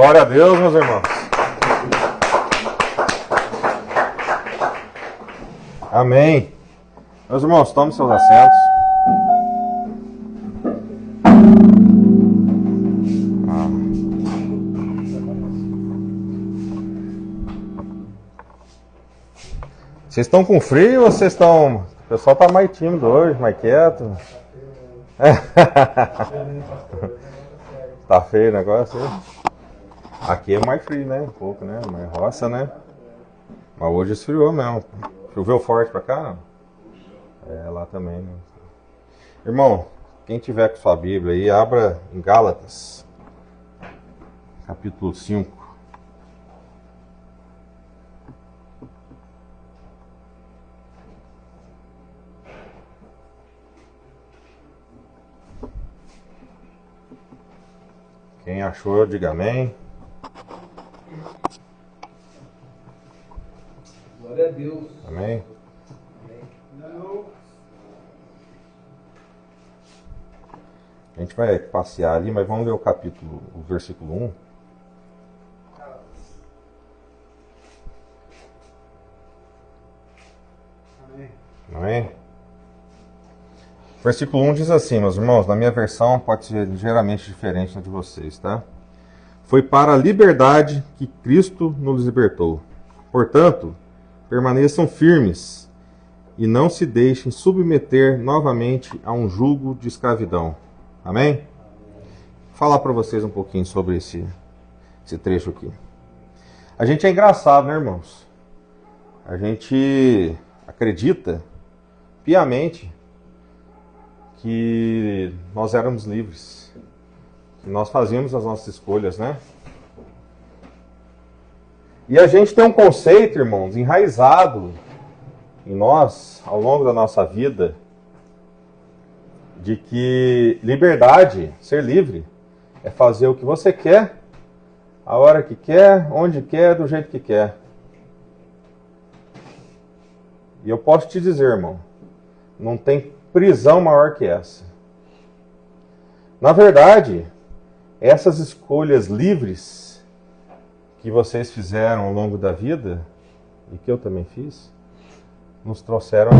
Glória a Deus, meus irmãos. Amém. Meus irmãos, tomem seus assentos. Vocês estão com frio ou vocês estão... O pessoal está mais tímido hoje, mais quieto. Tá feio o negócio? Aqui é mais frio, né? Um pouco, né? Mais roça, né? Mas hoje esfriou mesmo. Choveu forte pra cá, não? É, lá também, né? Irmão, quem tiver com sua Bíblia aí, abra em Gálatas, capítulo 5. Quem achou, diga amém. Glória a Deus. Amém. Não. A gente vai passear ali, mas vamos ler o versículo 1. Amém. Amém? Versículo 1 diz assim, meus irmãos, na minha versão pode ser ligeiramente diferente da de vocês, tá? Foi para a liberdade que Cristo nos libertou. Portanto, permaneçam firmes e não se deixem submeter novamente a um jugo de escravidão. Amém? Vou falar para vocês um pouquinho sobre esse trecho aqui. A gente é engraçado, né, irmãos? A gente acredita piamente que nós éramos livres, que nós fazíamos as nossas escolhas, né? E a gente tem um conceito, irmãos, enraizado em nós, ao longo da nossa vida, de que liberdade, ser livre, é fazer o que você quer, a hora que quer, onde quer, do jeito que quer. E eu posso te dizer, irmão, não tem prisão maior que essa. Na verdade, essas escolhas livres que vocês fizeram ao longo da vida, e que eu também fiz, nos trouxeram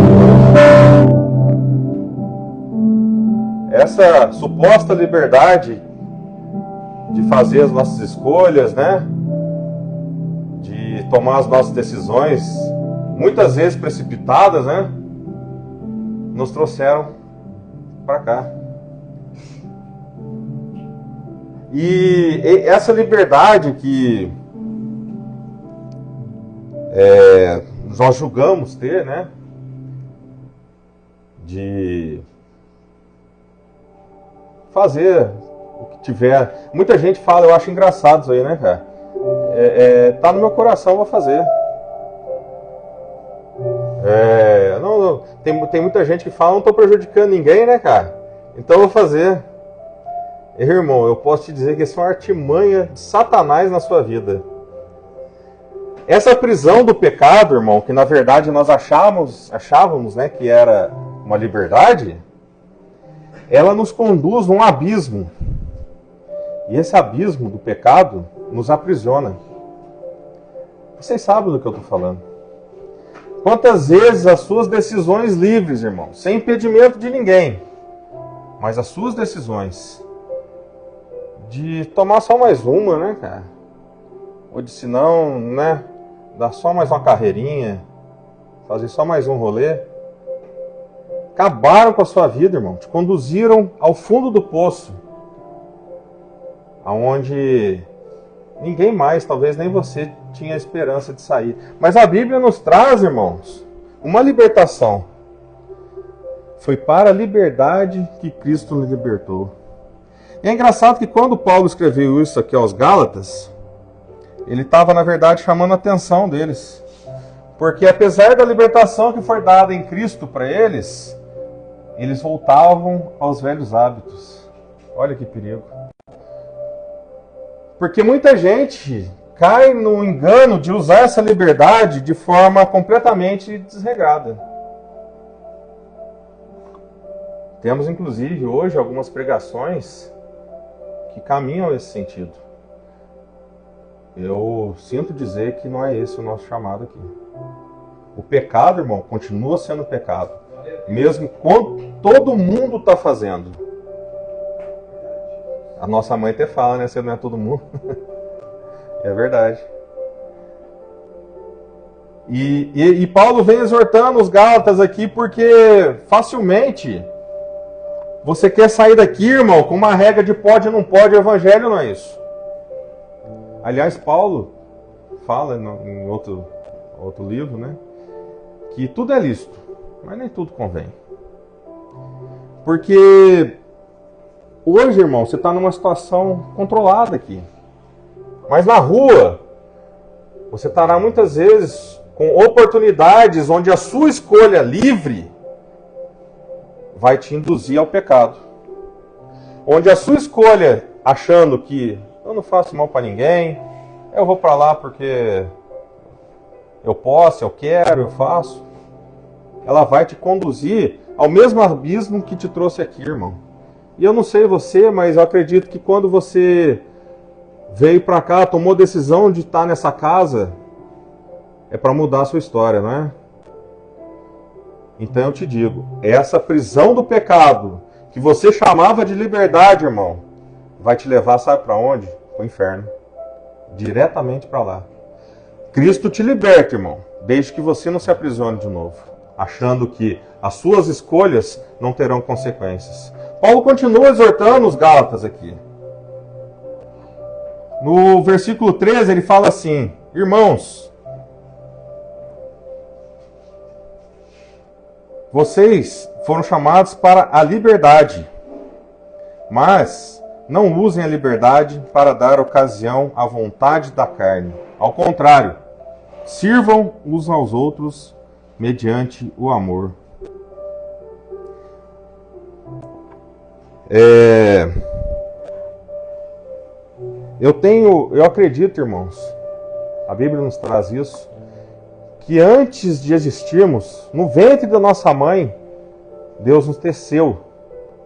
essa suposta liberdade de fazer as nossas escolhas, né? De tomar as nossas decisões, muitas vezes precipitadas, né? Nos trouxeram para cá. E essa liberdade que nós julgamos ter, né? De fazer o que tiver. Muita gente fala, eu acho engraçado isso aí, né, cara? Tá no meu coração, vou fazer. Tem muita gente que fala, não estou prejudicando ninguém, né, cara? Então eu vou fazer. Irmão, eu posso te dizer que isso é uma artimanha de Satanás na sua vida. Essa prisão do pecado, irmão, que na verdade nós achávamos, né, que era uma liberdade, ela nos conduz num abismo. E esse abismo do pecado nos aprisiona. Vocês sabem do que eu estou falando. Quantas vezes as suas decisões livres, irmão, sem impedimento de ninguém, mas as suas decisões de tomar só mais uma, né, cara? Ou de se não, né, dar só mais uma carreirinha, fazer só mais um rolê, acabaram com a sua vida, irmão. Te conduziram ao fundo do poço, aonde ninguém mais, talvez nem você, tinha esperança de sair. Mas a Bíblia nos traz, irmãos, uma libertação. Foi para a liberdade que Cristo nos libertou. E é engraçado que quando Paulo escreveu isso aqui aos Gálatas, ele estava, na verdade, chamando a atenção deles. Porque apesar da libertação que foi dada em Cristo para eles, eles voltavam aos velhos hábitos. Olha que perigo. Porque muita gente cai no engano de usar essa liberdade de forma completamente desregrada. Temos, inclusive, hoje algumas pregações que caminham nesse sentido. Eu sinto dizer que não é esse o nosso chamado aqui. O pecado, irmão, continua sendo pecado. Mesmo quando todo mundo está fazendo. A nossa mãe até fala, né? Você não é todo mundo. É verdade. E Paulo vem exortando os Gálatas aqui porque facilmente você quer sair daqui, irmão, com uma regra de pode ou não pode. O evangelho não é isso. Aliás, Paulo fala em outro livro, né? Que tudo é lícito, mas nem tudo convém. Porque hoje, irmão, você está numa situação controlada aqui. Mas na rua, você estará muitas vezes com oportunidades onde a sua escolha livre vai te induzir ao pecado. Onde a sua escolha, achando que eu não faço mal para ninguém, eu vou para lá porque eu posso, eu quero, eu faço, ela vai te conduzir ao mesmo abismo que te trouxe aqui, irmão. E eu não sei você, mas eu acredito que quando você veio para cá, tomou decisão de estar nessa casa, é para mudar a sua história, não é? Então eu te digo, essa prisão do pecado, que você chamava de liberdade, irmão, vai te levar, sabe para onde? Para o inferno. Diretamente para lá. Cristo te liberta, irmão, desde que você não se aprisione de novo, achando que as suas escolhas não terão consequências. Paulo continua exortando os Gálatas aqui. No versículo 13 ele fala assim: irmãos, vocês foram chamados para a liberdade, mas não usem a liberdade para dar ocasião à vontade da carne. Ao contrário, Sirvam uns aos outros mediante o amor. Eu acredito, irmãos, a Bíblia nos traz isso, que antes de existirmos, no ventre da nossa mãe, Deus nos teceu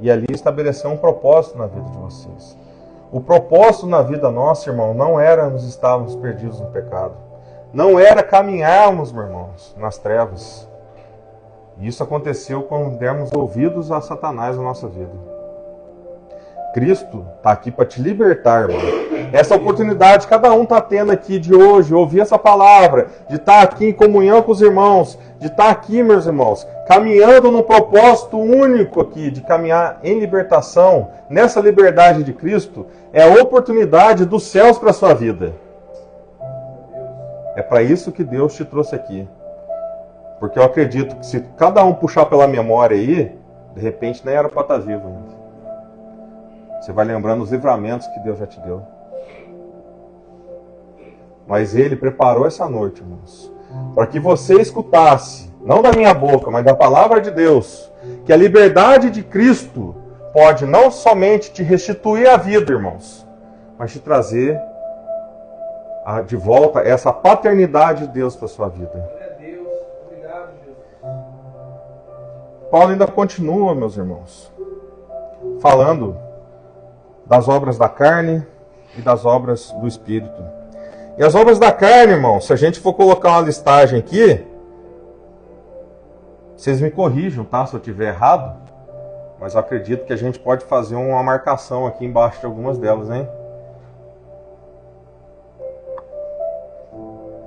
e ali estabeleceu um propósito na vida de vocês. O propósito na vida nossa, irmão, não era nos estarmos perdidos no pecado. Não era caminharmos, meus irmãos, nas trevas. Isso aconteceu quando demos ouvidos a Satanás na nossa vida. Cristo está aqui para te libertar, irmão. Essa oportunidade cada um está tendo aqui de hoje, ouvir essa palavra, de estar aqui em comunhão com os irmãos, de estar aqui, meus irmãos, caminhando num propósito único aqui, de caminhar em libertação, nessa liberdade de Cristo, é a oportunidade dos céus para a sua vida. É para isso que Deus te trouxe aqui. Porque eu acredito que se cada um puxar pela memória aí, de repente nem era para estar vivo ainda. Você vai lembrando os livramentos que Deus já te deu. Mas Ele preparou essa noite, irmãos, para que você escutasse, não da minha boca, mas da palavra de Deus, que a liberdade de Cristo pode não somente te restituir a vida, irmãos, mas te trazer de volta essa paternidade de Deus para a sua vida. Glória a Deus. Obrigado, Jesus. Paulo ainda continua, meus irmãos, falando das obras da carne e das obras do Espírito. E as obras da carne, irmão, se a gente for colocar uma listagem aqui, vocês me corrijam, tá? Se eu estiver errado, mas eu acredito que a gente pode fazer uma marcação aqui embaixo de algumas delas, hein?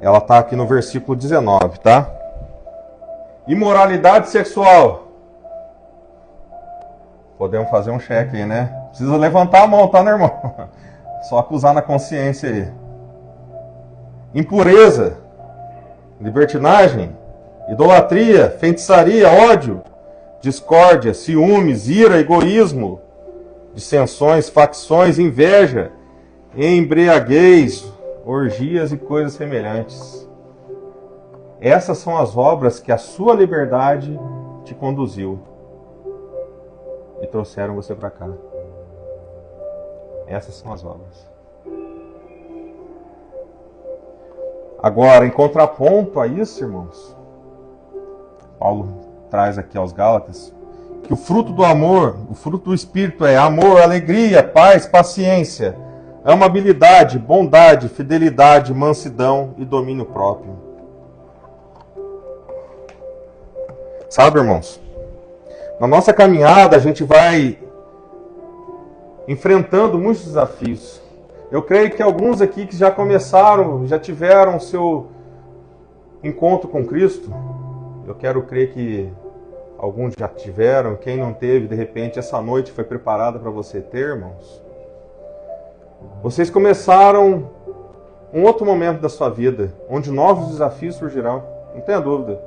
Ela está aqui no versículo 19, tá? Imoralidade sexual. Podemos fazer um cheque aí, né? Precisa levantar a mão, tá, meu irmão? Só acusar na consciência aí. Impureza, libertinagem, idolatria, feitiçaria, ódio, discórdia, ciúmes, ira, egoísmo, dissensões, facções, inveja, embriaguez, orgias e coisas semelhantes. Essas são as obras que a sua liberdade te conduziu e trouxeram você para cá. Essas são as obras. Agora, em contraponto a isso, irmãos, Paulo traz aqui aos Gálatas que o fruto do amor, o fruto do Espírito é amor, alegria, paz, paciência, amabilidade, bondade, fidelidade, mansidão e domínio próprio. Sabe, irmãos, na nossa caminhada a gente vai enfrentando muitos desafios. Eu creio que alguns aqui que já começaram, já tiveram seu encontro com Cristo, eu quero crer que alguns já tiveram, quem não teve, de repente essa noite foi preparada para você ter, irmãos. Vocês começaram um outro momento da sua vida, onde novos desafios surgirão, não tenha dúvida.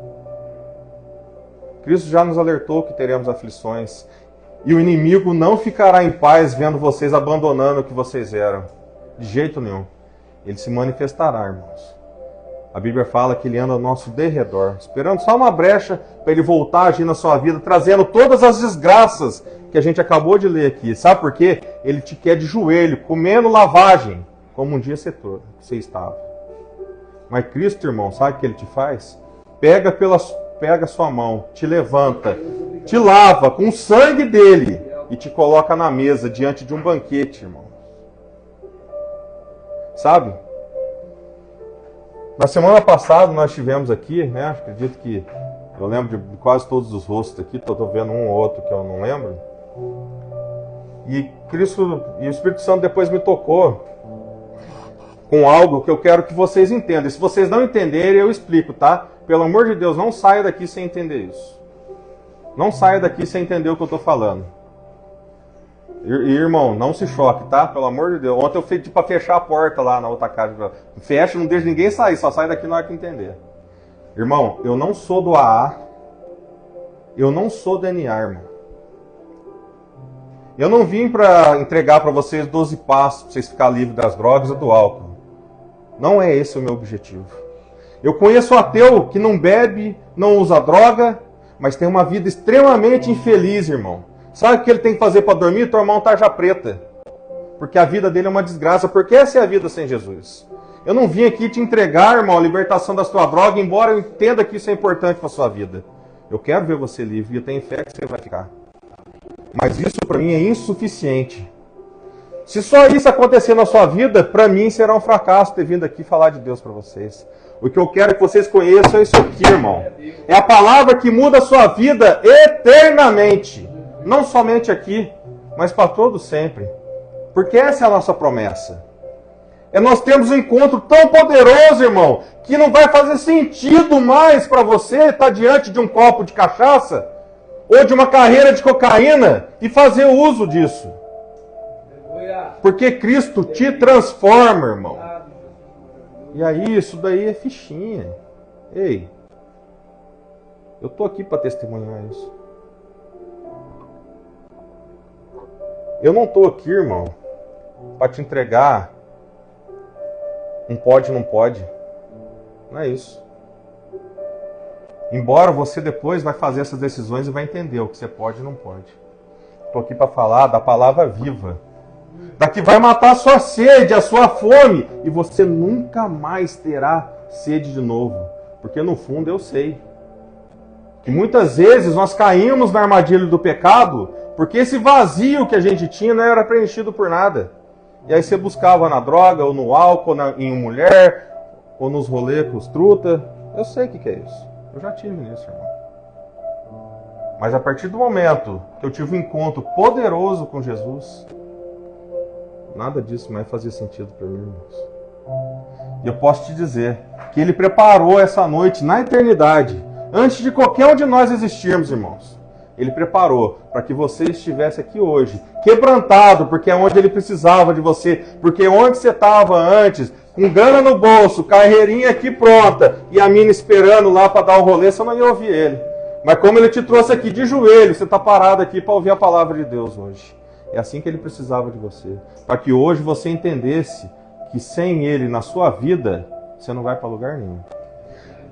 Cristo já nos alertou que teremos aflições, e o inimigo não ficará em paz vendo vocês abandonando o que vocês eram. De jeito nenhum. Ele se manifestará, irmãos. A Bíblia fala que ele anda ao nosso derredor, esperando só uma brecha para ele voltar a agir na sua vida, trazendo todas as desgraças que a gente acabou de ler aqui. Sabe por quê? Ele te quer de joelho, comendo lavagem, como um dia você estava. Mas Cristo, irmão, sabe o que ele te faz? Pega a sua mão, te levanta, te lava com o sangue dele e te coloca na mesa diante de um banquete, irmão. Sabe? Na semana passada nós tivemos aqui, né? Acredito que eu lembro de quase todos os rostos aqui, estou vendo um ou outro que eu não lembro. E Cristo e o Espírito Santo depois me tocou com algo que eu quero que vocês entendam. E se vocês não entenderem, eu explico, tá? Pelo amor de Deus, não saia daqui sem entender isso. Não saia daqui sem entender o que eu estou falando. E, irmão, não se choque, tá? Pelo amor de Deus. Ontem eu pedi para fechar a porta lá na outra casa. Fecha, não deixa ninguém sair, só sai daqui na hora que entender. Irmão, eu não sou do AA, eu não sou do NA, irmão. Eu não vim para entregar para vocês 12 passos para vocês ficarem livres das drogas ou do álcool. Não é esse o meu objetivo. Eu conheço um ateu que não bebe, não usa droga, mas tem uma vida extremamente infeliz, irmão. Sabe o que ele tem que fazer para dormir? Tomar um tarja preta. Porque a vida dele é uma desgraça, porque essa é a vida sem Jesus. Eu não vim aqui te entregar, irmão, a libertação da sua droga, embora eu entenda que isso é importante para a sua vida. Eu quero ver você livre e eu tenho fé que você vai ficar. Mas isso para mim é insuficiente. Se só isso acontecer na sua vida, para mim será um fracasso ter vindo aqui falar de Deus para vocês. O que eu quero que vocês conheçam é isso aqui, irmão. É a palavra que muda a sua vida eternamente. Não somente aqui, mas para todo sempre. Porque essa é a nossa promessa. Nós temos um encontro tão poderoso, irmão, que não vai fazer sentido mais para você estar diante de um copo de cachaça ou de uma carreira de cocaína e fazer uso disso. Porque Cristo te transforma, irmão. E aí, isso daí é fichinha. Ei, eu tô aqui para testemunhar isso. Eu não tô aqui, irmão, para te entregar um pode, não pode. Não é isso. Embora você depois vai fazer essas decisões e vai entender o que você pode e não pode. Estou aqui para falar da palavra viva. Da que vai matar a sua sede, a sua fome. E você nunca mais terá sede de novo. Porque no fundo eu sei que muitas vezes nós caímos na armadilha do pecado porque esse vazio que a gente tinha não era preenchido por nada. E aí você buscava na droga, ou no álcool, em mulher, ou nos rolês com os truta. Eu sei o que é isso. Eu já tive nisso, irmão. Mas a partir do momento que eu tive um encontro poderoso com Jesus, nada disso mais fazia sentido para mim, irmãos. E eu posso te dizer que Ele preparou essa noite na eternidade, antes de qualquer um de nós existirmos, irmãos. Ele preparou para que você estivesse aqui hoje, quebrantado, porque é onde Ele precisava de você, porque onde você estava antes, com grana no bolso, carreirinha aqui pronta, e a mina esperando lá para dar o rolê, você não ia ouvir Ele. Mas como Ele te trouxe aqui de joelho, você está parado aqui para ouvir a palavra de Deus hoje. É assim que Ele precisava de você, para que hoje você entendesse que sem Ele na sua vida, você não vai para lugar nenhum.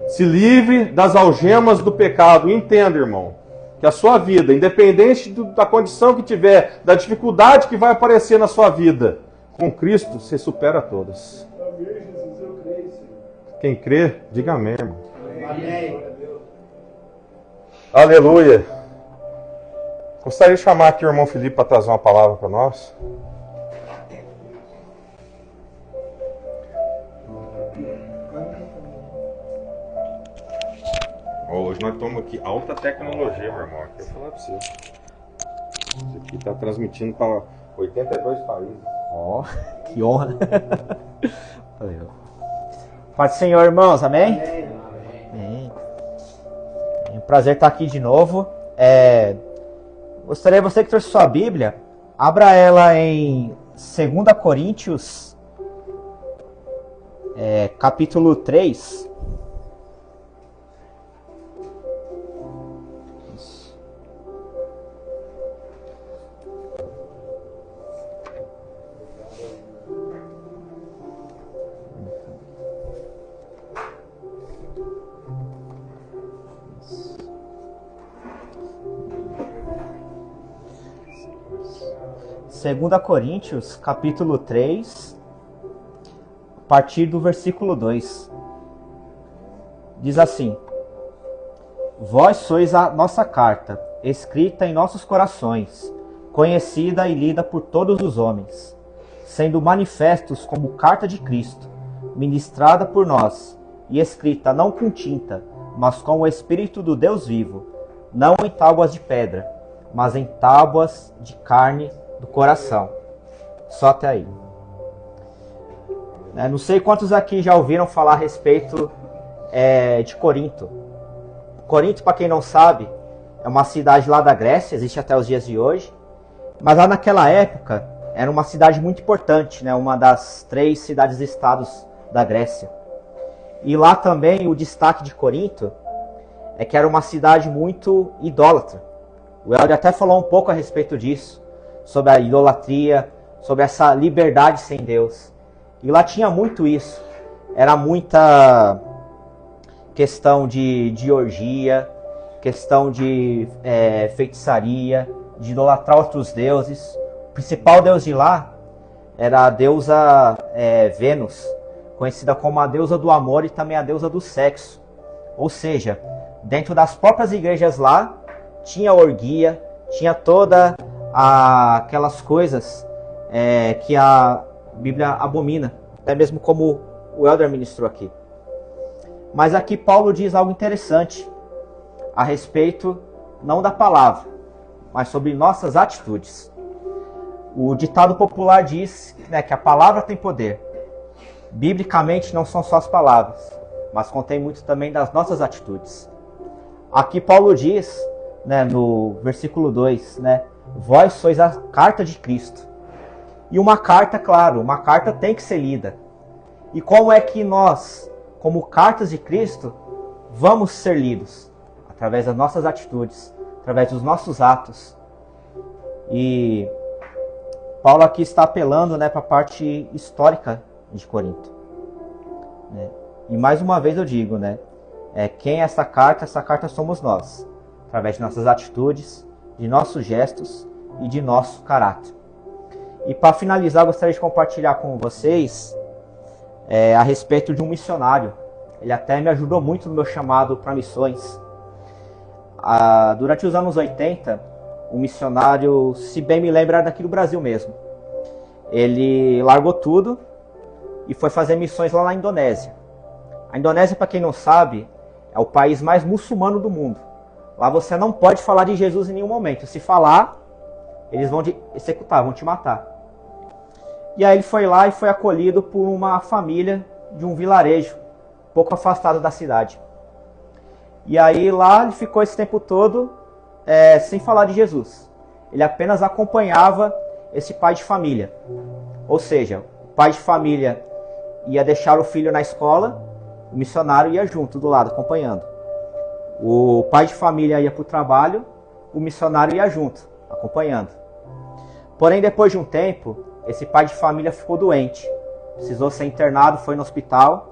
Se livre das algemas do pecado, entenda, irmão, que a sua vida, independente da condição que tiver, da dificuldade que vai aparecer na sua vida, com Cristo você supera todas. Amém, Jesus, eu creio, Senhor. Quem crê, diga amém, irmão. Amém. Aleluia. Gostaria de chamar aqui o irmão Felipe para trazer uma palavra para nós. Hoje nós estamos aqui, alta tecnologia, meu irmão. Quero falar para você. Isso aqui está transmitindo para 82 países. Ó, que honra. Valeu. Paz do Senhor, irmãos, amém? Amém. É um prazer estar aqui de novo. Gostaria, você que trouxe sua Bíblia, abra ela em 2 Coríntios, capítulo 3. Segunda Coríntios, capítulo 3, a partir do versículo 2. Diz assim: Vós sois a nossa carta, escrita em nossos corações, conhecida e lida por todos os homens, sendo manifestos como carta de Cristo, ministrada por nós, e escrita não com tinta, mas com o Espírito do Deus vivo, não em tábuas de pedra, mas em tábuas de carne do coração. Só até aí. Não sei quantos aqui já ouviram falar a respeito de Corinto. Corinto, para quem não sabe, é uma cidade lá da Grécia, existe até os dias de hoje. Mas lá naquela época, era uma cidade muito importante, né? Uma das 3 cidades-estados da Grécia. E lá também o destaque de Corinto é que era uma cidade muito idólatra. O Helder até falou um pouco a respeito disso, sobre a idolatria, sobre essa liberdade sem Deus. E lá tinha muito isso. Era muita questão de orgia, questão de feitiçaria, de idolatrar outros deuses. O principal deus de lá era a deusa Vênus, conhecida como a deusa do amor e também a deusa do sexo. Ou seja, dentro das próprias igrejas lá, tinha orgia, tinha toda aquelas coisas que a Bíblia abomina, até mesmo como o Elder ministrou aqui. Mas aqui Paulo diz algo interessante a respeito não da palavra, mas sobre nossas atitudes. O ditado popular diz, né, que a palavra tem poder. Biblicamente não são só as palavras, mas contém muito também das nossas atitudes. Aqui Paulo diz, né, no versículo 2, né, vós sois a carta de Cristo. E uma carta, claro, uma carta tem que ser lida. E como é que nós, como cartas de Cristo, vamos ser lidos? Através das nossas atitudes, através dos nossos atos. E Paulo aqui está apelando, né, para a parte histórica de Corinto. Né? E mais uma vez eu digo, né, quem é essa carta somos nós. Através de nossas atitudes, de nossos gestos e de nosso caráter. E para finalizar, eu gostaria de compartilhar com vocês a respeito de um missionário. Ele até me ajudou muito no meu chamado para missões. Durante os anos 80, um missionário, se bem me lembro, era daqui do Brasil mesmo. Ele largou tudo e foi fazer missões lá na Indonésia. A Indonésia, para quem não sabe, é o país mais muçulmano do mundo. Lá você não pode falar de Jesus em nenhum momento. Se falar, eles vão te executar, vão te matar. E aí ele foi lá e foi acolhido por uma família de um vilarejo, pouco afastado da cidade. E aí lá ele ficou esse tempo todo sem falar de Jesus. Ele apenas acompanhava esse pai de família. Ou seja, o pai de família ia deixar o filho na escola, o missionário ia junto do lado, acompanhando. O pai de família ia para o trabalho, o missionário ia junto, acompanhando. Porém, depois de um tempo, esse pai de família ficou doente. Precisou ser internado, foi no hospital.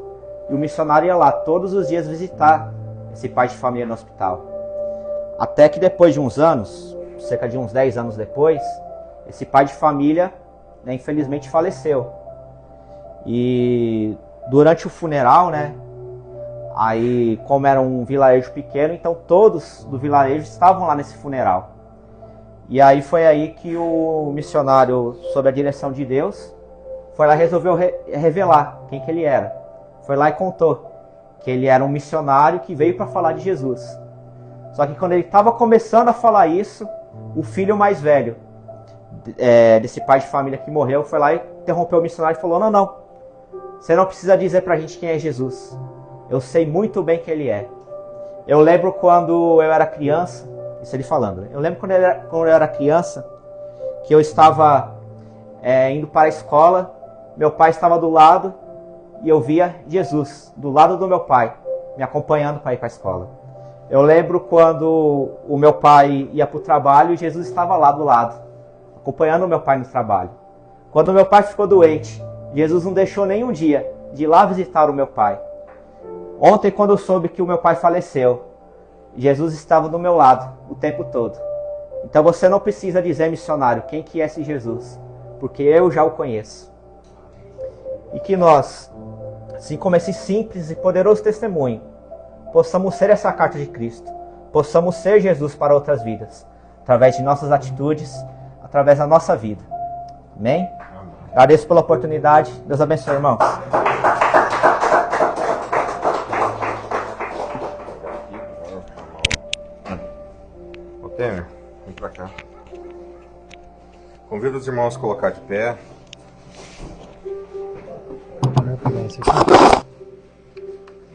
E o missionário ia lá todos os dias visitar esse pai de família no hospital. Até que depois de uns anos, cerca de uns 10 anos depois, esse pai de família, né, infelizmente faleceu. E durante o funeral, né, aí como era um vilarejo pequeno, então todos do vilarejo estavam lá nesse funeral. E aí foi aí que o missionário, sob a direção de Deus, foi lá e resolveu revelar quem que ele era. Foi lá e contou que ele era um missionário que veio para falar de Jesus. Só que quando ele estava começando a falar isso, o filho mais velho desse pai de família que morreu foi lá e interrompeu o missionário e falou: não, você não precisa dizer pra gente quem é Jesus. Eu sei muito bem quem ele é. Eu lembro quando eu era criança, isso ele falando, né? Eu lembro quando eu era criança, que eu estava indo para a escola, meu pai estava do lado e eu via Jesus do lado do meu pai, me acompanhando para ir para a escola. Eu lembro quando o meu pai ia para o trabalho e Jesus estava lá do lado, acompanhando o meu pai no trabalho. Quando o meu pai ficou doente, Jesus não deixou nenhum dia de ir lá visitar o meu pai. Ontem, quando eu soube que o meu pai faleceu, Jesus estava do meu lado o tempo todo. Então você não precisa dizer, missionário, quem que é esse Jesus, porque eu já o conheço. E que nós, assim como esse simples e poderoso testemunho, possamos ser essa carta de Cristo, possamos ser Jesus para outras vidas, através de nossas atitudes, através da nossa vida. Amém? Agradeço pela oportunidade. Deus abençoe, irmãos. Ô Temer, vem pra cá. Convido os irmãos a colocar de pé. Eu vou pegar esse aqui.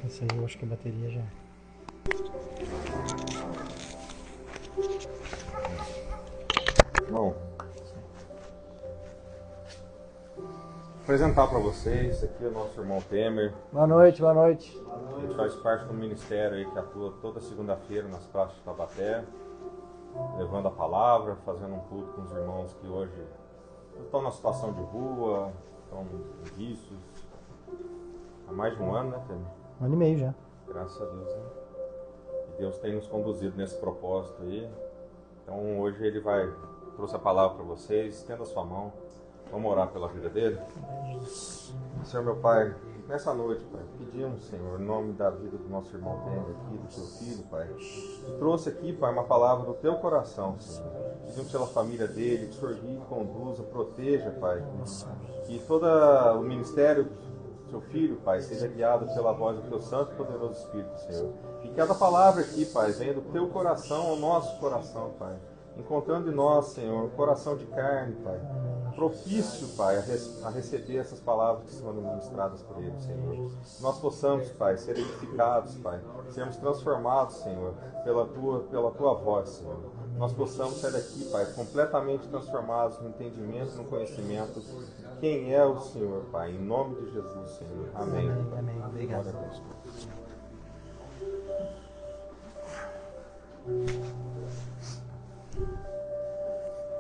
Esse aí eu acho que a bateria já. Bom, apresentar para vocês, esse aqui é o nosso irmão Temer. Boa noite, boa noite. A gente faz parte do ministério aí que atua toda segunda-feira nas praças de Taubaté, levando a palavra, fazendo um culto com os irmãos que hoje estão na situação de rua, estão em vícios. Há mais de um ano, né, Temer? 1 ano e meio já. Graças a Deus, né? E Deus tem nos conduzido nesse propósito aí. Então hoje ele trouxe a palavra para vocês. Estenda a sua mão. Vamos orar pela vida dele. Senhor, meu Pai, nessa noite, Pai, pedimos, Senhor, em nome da vida do nosso irmão Denver aqui, do teu filho, Pai, que trouxe aqui, Pai, uma palavra do teu coração, Senhor. Pedimos pela família dele, que o Senhor guie, conduza, proteja, Pai. Que todo o ministério do seu filho, Pai, seja guiado pela voz do teu santo e poderoso Espírito, Senhor. Que cada palavra aqui, Pai, venha do teu coração ao nosso coração, Pai. Encontrando em nós, Senhor, um coração de carne, Pai, propício, Pai, a receber essas palavras que são ministradas por Ele, Senhor. Nós possamos, Pai, ser edificados, Pai, sermos transformados, Senhor, pela tua voz, Senhor. Nós possamos sair daqui, Pai, completamente transformados no entendimento, no conhecimento de quem é o Senhor, Pai, em nome de Jesus, Senhor. Amém. Amém. Obrigado. Glória a Deus.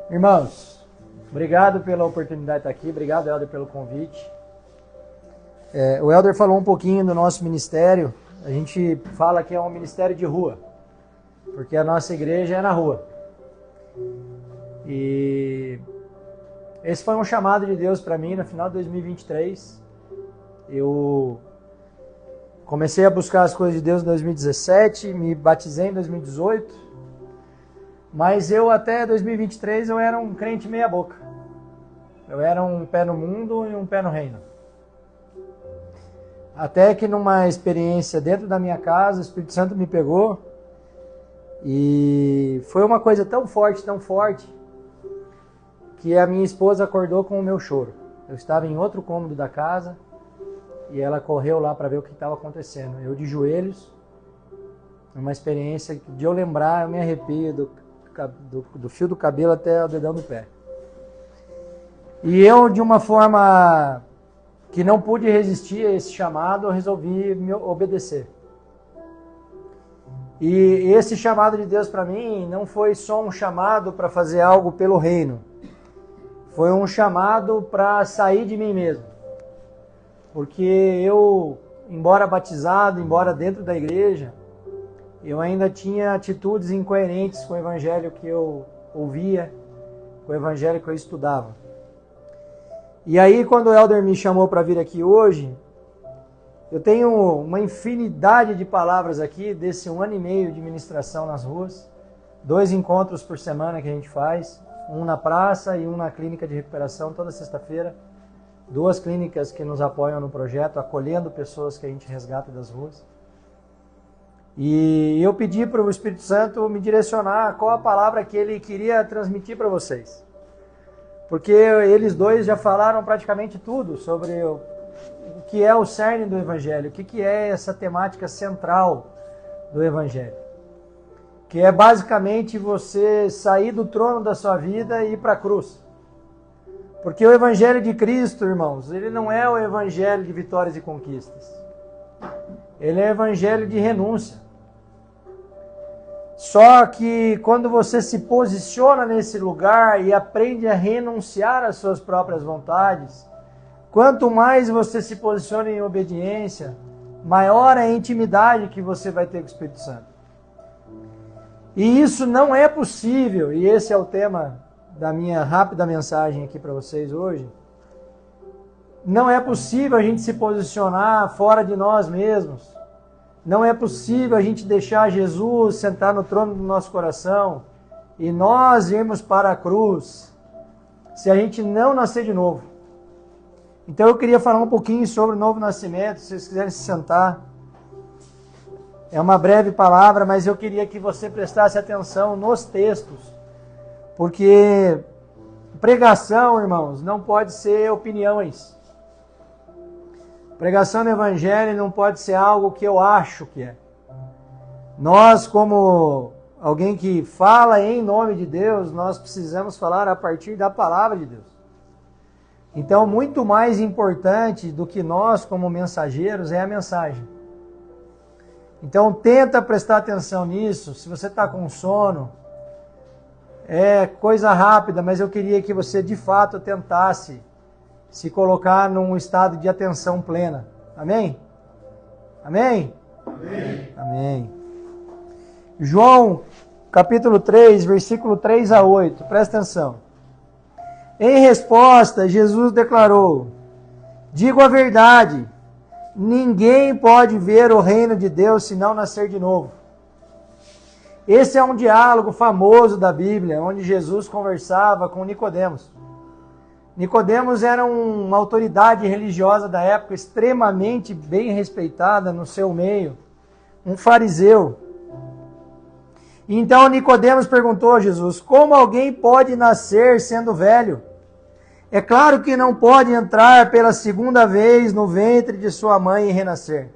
Irmãos, obrigado pela oportunidade de estar aqui. Obrigado, Helder, pelo convite. O Helder falou um pouquinho do nosso ministério. A gente fala que é um ministério de rua, porque a nossa igreja é na rua. E esse foi um chamado de Deus para mim no final de 2023. Eu comecei a buscar as coisas de Deus em 2017, me batizei em 2018. Mas eu até 2023 eu era um crente meia boca. Eu era um pé no mundo e um pé no reino. Até que numa experiência dentro da minha casa, o Espírito Santo me pegou. E foi uma coisa tão forte, que a minha esposa acordou com o meu choro. Eu estava em outro cômodo da casa e ela correu lá para ver o que estava acontecendo. Eu de joelhos, uma experiência que de eu lembrar, eu me arrepio do fio do cabelo até o dedão do pé. E eu, de uma forma que não pude resistir a esse chamado, eu resolvi me obedecer. E esse chamado de Deus para mim não foi só um chamado para fazer algo pelo reino. Foi um chamado para sair de mim mesmo. Porque eu, embora batizado, embora dentro da igreja, eu ainda tinha atitudes incoerentes com o evangelho que eu ouvia, com o evangelho que eu estudava. E aí, quando o Helder me chamou para vir aqui hoje, eu tenho uma infinidade de palavras aqui desse 1 ano e meio de ministração nas ruas. 2 encontros por semana que a gente faz, um na praça e um na clínica de recuperação toda sexta-feira. 2 clínicas que nos apoiam no projeto, acolhendo pessoas que a gente resgata das ruas. E eu pedi para o Espírito Santo me direcionar qual a palavra que ele queria transmitir para vocês. Porque eles dois já falaram praticamente tudo sobre o que é o cerne do Evangelho, o que é essa temática central do Evangelho. Que é basicamente você sair do trono da sua vida e ir para a cruz. Porque o Evangelho de Cristo, irmãos, ele não é o Evangelho de vitórias e conquistas. Ele é o Evangelho de renúncia. Só que quando você se posiciona nesse lugar e aprende a renunciar às suas próprias vontades, quanto mais você se posiciona em obediência, maior é a intimidade que você vai ter com o Espírito Santo. E isso não é possível, e esse é o tema da minha rápida mensagem aqui para vocês hoje. Não é possível a gente se posicionar fora de nós mesmos. Não é possível a gente deixar Jesus sentar no trono do nosso coração e nós irmos para a cruz se a gente não nascer de novo. Então eu queria falar um pouquinho sobre o novo nascimento, se vocês quiserem se sentar. É uma breve palavra, mas eu queria que você prestasse atenção nos textos, porque pregação, irmãos, não pode ser opiniões. Pregação do Evangelho não pode ser algo que eu acho que é. Nós, como alguém que fala em nome de Deus, nós precisamos falar a partir da palavra de Deus. Então, muito mais importante do que nós como mensageiros é a mensagem. Então, tenta prestar atenção nisso. Se você está com sono, é coisa rápida, mas eu queria que você de fato tentasse se colocar num estado de atenção plena. Amém? Amém? Amém. João, capítulo 3, versículo 3 a 8. Presta atenção. Em resposta, Jesus declarou: digo a verdade, ninguém pode ver o reino de Deus se não nascer de novo. Esse é um diálogo famoso da Bíblia, onde Jesus conversava com Nicodemos. Nicodemos era uma autoridade religiosa da época extremamente bem respeitada no seu meio, um fariseu. Então Nicodemos perguntou a Jesus: como alguém pode nascer sendo velho? É claro que não pode entrar pela segunda vez no ventre de sua mãe e renascer.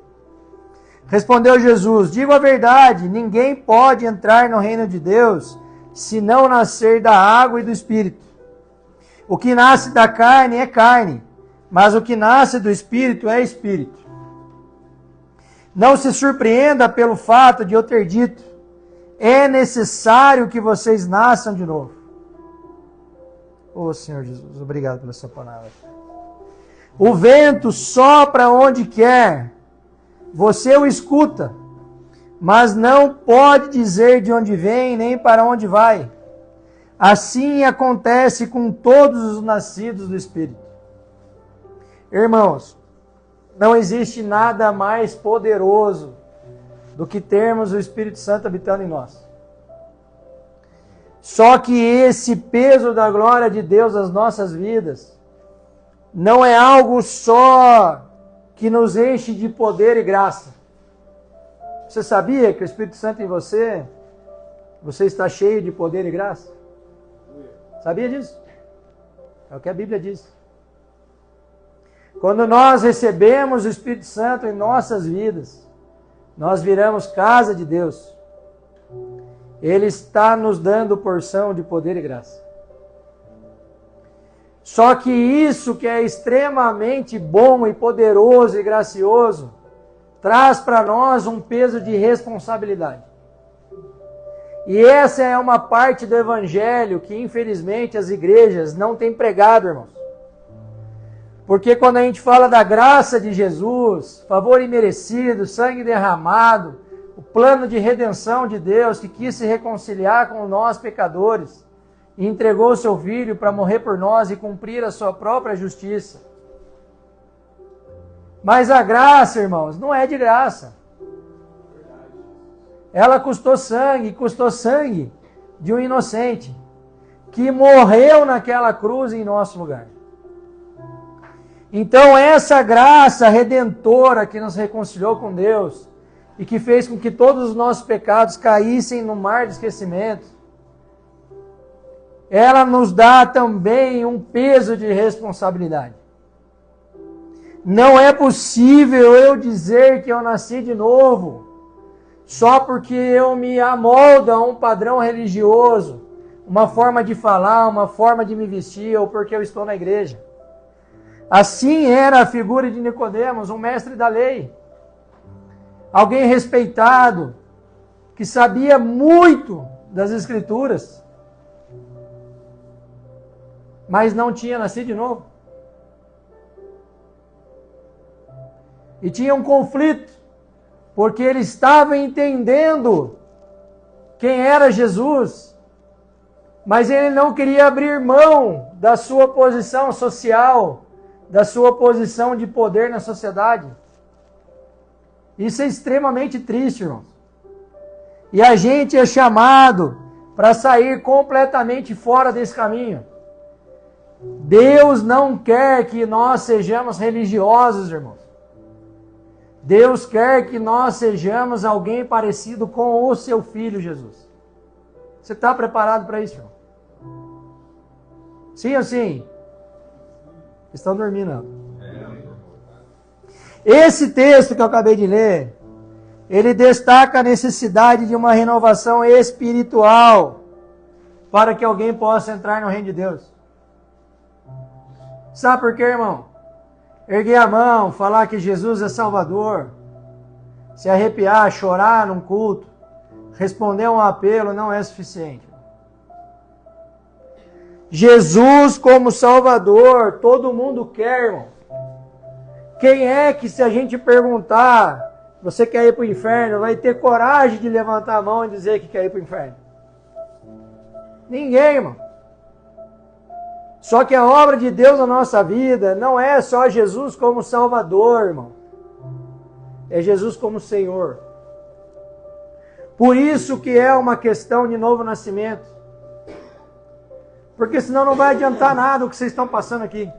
Respondeu Jesus: digo a verdade, ninguém pode entrar no reino de Deus se não nascer da água e do Espírito. O que nasce da carne é carne, mas o que nasce do Espírito é Espírito. Não se surpreenda pelo fato de eu ter dito: é necessário que vocês nasçam de novo. Senhor Jesus, obrigado pela sua palavra. O vento sopra onde quer, você o escuta, mas não pode dizer de onde vem nem para onde vai. Assim acontece com todos os nascidos do Espírito. Irmãos, não existe nada mais poderoso do que termos o Espírito Santo habitando em nós. Só que esse peso da glória de Deus nas nossas vidas não é algo só que nos enche de poder e graça. Você sabia que o Espírito Santo em você está cheio de poder e graça? Sabia disso? É o que a Bíblia diz. Quando nós recebemos o Espírito Santo em nossas vidas, nós viramos casa de Deus. Ele está nos dando porção de poder e graça. Só que isso que é extremamente bom e poderoso e gracioso, traz para nós um peso de responsabilidade. E essa é uma parte do Evangelho que, infelizmente, as igrejas não têm pregado, irmãos. Porque quando a gente fala da graça de Jesus, favor imerecido, sangue derramado, o plano de redenção de Deus que quis se reconciliar com nós pecadores e entregou o seu Filho para morrer por nós e cumprir a sua própria justiça. Mas a graça, irmãos, não é de graça. Ela custou sangue de um inocente que morreu naquela cruz em nosso lugar. Então essa graça redentora que nos reconciliou com Deus e que fez com que todos os nossos pecados caíssem no mar de esquecimento, ela nos dá também um peso de responsabilidade. Não é possível eu dizer que eu nasci de novo só porque eu me amoldo a um padrão religioso, uma forma de falar, uma forma de me vestir, ou porque eu estou na igreja. Assim era a figura de Nicodemos, um mestre da lei. Alguém respeitado, que sabia muito das Escrituras, mas não tinha nascido de novo. E tinha um conflito, porque ele estava entendendo quem era Jesus, mas ele não queria abrir mão da sua posição social, da sua posição de poder na sociedade. Isso é extremamente triste, irmãos. E a gente é chamado para sair completamente fora desse caminho. Deus não quer que nós sejamos religiosos, irmãos. Deus quer que nós sejamos alguém parecido com o seu Filho Jesus. Você está preparado para isso, irmão? Sim ou sim? Estão dormindo. Esse texto que eu acabei de ler, ele destaca a necessidade de uma renovação espiritual para que alguém possa entrar no reino de Deus. Sabe por quê, irmão? Erguer a mão, falar que Jesus é Salvador, se arrepiar, chorar num culto, responder a um apelo não é suficiente. Jesus como Salvador, todo mundo quer, irmão. Quem é que, se a gente perguntar Você quer ir para o inferno, vai ter coragem de levantar a mão e dizer que quer ir para o inferno? Ninguém, irmão. Só que a obra de Deus na nossa vida não é só Jesus como Salvador, irmão. É Jesus como Senhor. Por isso que é uma questão de novo nascimento. Porque senão não vai adiantar nada o que vocês estão passando aqui.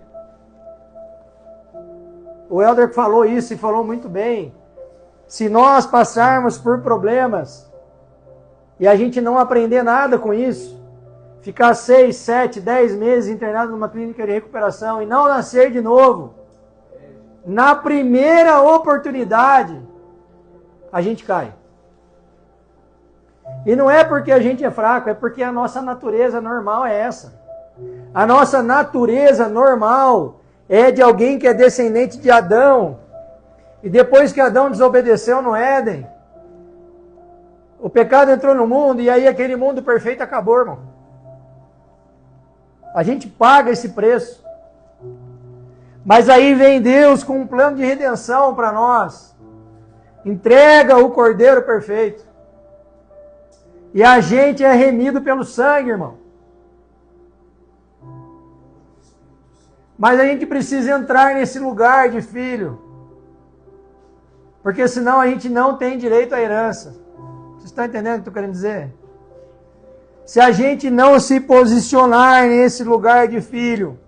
O Helder falou isso e falou muito bem. Se nós passarmos por problemas e a gente não aprender nada com isso, ficar 6, 7, 10 meses internado numa clínica de recuperação e não nascer de novo, na primeira oportunidade, a gente cai. E não é porque a gente é fraco, é porque a nossa natureza normal é essa. A nossa natureza normal é de alguém que é descendente de Adão. E depois que Adão desobedeceu no Éden, o pecado entrou no mundo e aí aquele mundo perfeito acabou, irmão. A gente paga esse preço. Mas aí vem Deus com um plano de redenção para nós. Entrega o Cordeiro perfeito. E a gente é remido pelo sangue, irmão. Mas a gente precisa entrar nesse lugar de filho. Porque senão a gente não tem direito à herança. Vocês estão entendendo o que eu estou querendo dizer? Se a gente não se posicionar nesse lugar de filho,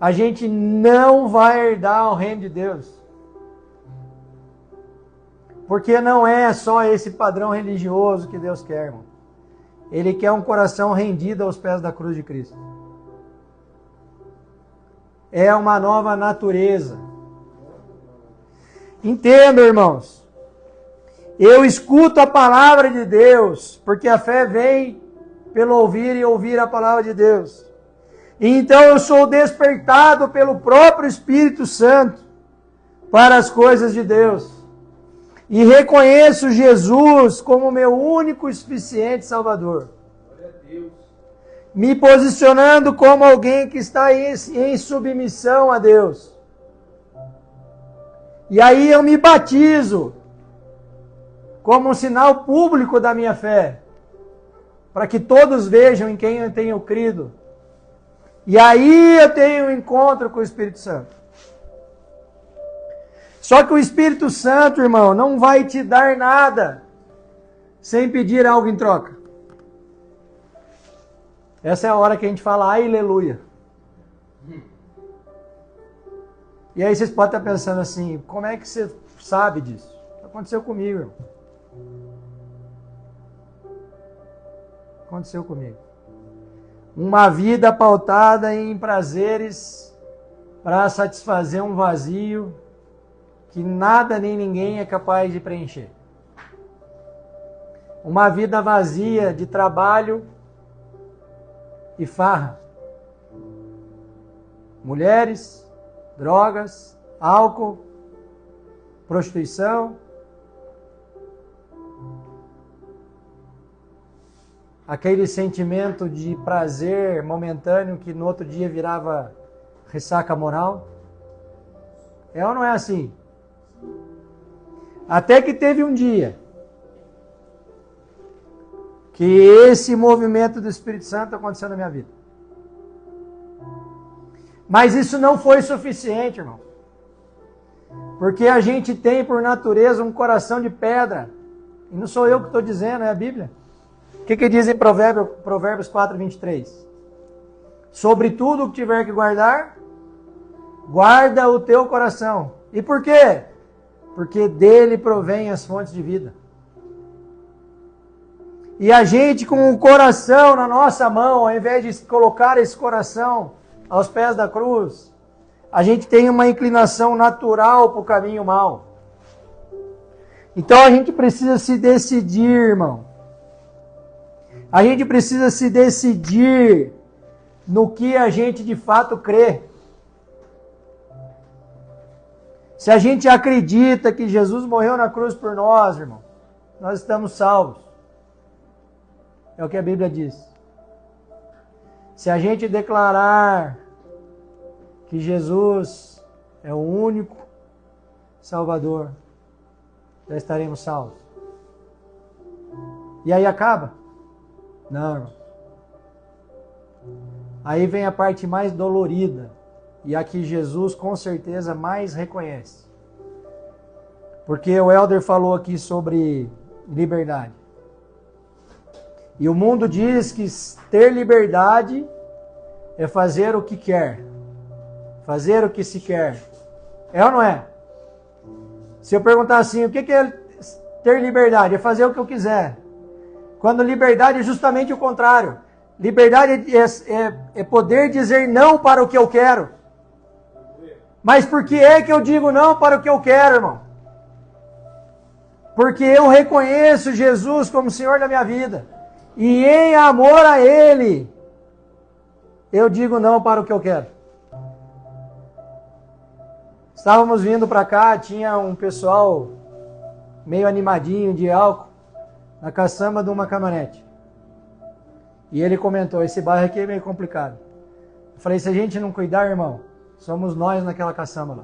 a gente não vai herdar o reino de Deus. Porque não é só esse padrão religioso que Deus quer, irmão. Ele quer um coração rendido aos pés da cruz de Cristo. É uma nova natureza. Entenda, irmãos. Eu escuto a palavra de Deus, porque a fé vem pelo ouvir e ouvir a palavra de Deus. E então eu sou despertado pelo próprio Espírito Santo para as coisas de Deus. E reconheço Jesus como meu único e suficiente Salvador. Me posicionando como alguém que está em submissão a Deus. E aí eu me batizo como um sinal público da minha fé, para que todos vejam em quem eu tenho crido. E aí eu tenho um encontro com o Espírito Santo. Só que o Espírito Santo, irmão, não vai te dar nada sem pedir algo em troca. Essa é a hora que a gente fala aleluia. E aí vocês podem estar pensando assim, como é que você sabe disso? Aconteceu comigo, irmão. Aconteceu comigo. Uma vida pautada em prazeres para satisfazer um vazio que nada nem ninguém é capaz de preencher. Uma vida vazia de trabalho e farra. Mulheres, drogas, álcool, prostituição. Aquele sentimento de prazer momentâneo que no outro dia virava ressaca moral. É ou não é assim? Até que teve um dia que esse movimento do Espírito Santo aconteceu na minha vida. Mas isso não foi suficiente, irmão. Porque a gente tem por natureza um coração de pedra. E não sou eu que estou dizendo, é a Bíblia. O que diz em Provérbios 4, 23? Sobre tudo o que tiver que guardar, guarda o teu coração. E por quê? Porque dele provém as fontes de vida. E a gente com o coração na nossa mão, ao invés de colocar esse coração aos pés da cruz, a gente tem uma inclinação natural para o caminho mau. Então a gente precisa se decidir, irmão. A gente precisa se decidir no que a gente de fato crê. Se a gente acredita que Jesus morreu na cruz por nós, irmão, nós estamos salvos. É o que a Bíblia diz. Se a gente declarar que Jesus é o único Salvador, já estaremos salvos. E aí acaba? Não, irmão. Aí vem a parte mais dolorida e a que Jesus com certeza mais reconhece. Porque o Elder falou aqui sobre liberdade. E o mundo diz que ter liberdade é fazer o que quer. Fazer o que se quer. É ou não é? Se eu perguntar assim, o que é ter liberdade? É fazer o que eu quiser. Quando liberdade é justamente o contrário. Liberdade é poder dizer não para o que eu quero. Mas por que é que eu digo não para o que eu quero, irmão? Porque eu reconheço Jesus como Senhor da minha vida. E em amor a Ele, eu digo não para o que eu quero. Estávamos vindo para cá, tinha um pessoal meio animadinho de álcool na caçamba de uma caminhonete. E ele comentou, esse bairro aqui é meio complicado. Eu falei, se a gente não cuidar, irmão, somos nós naquela caçamba lá.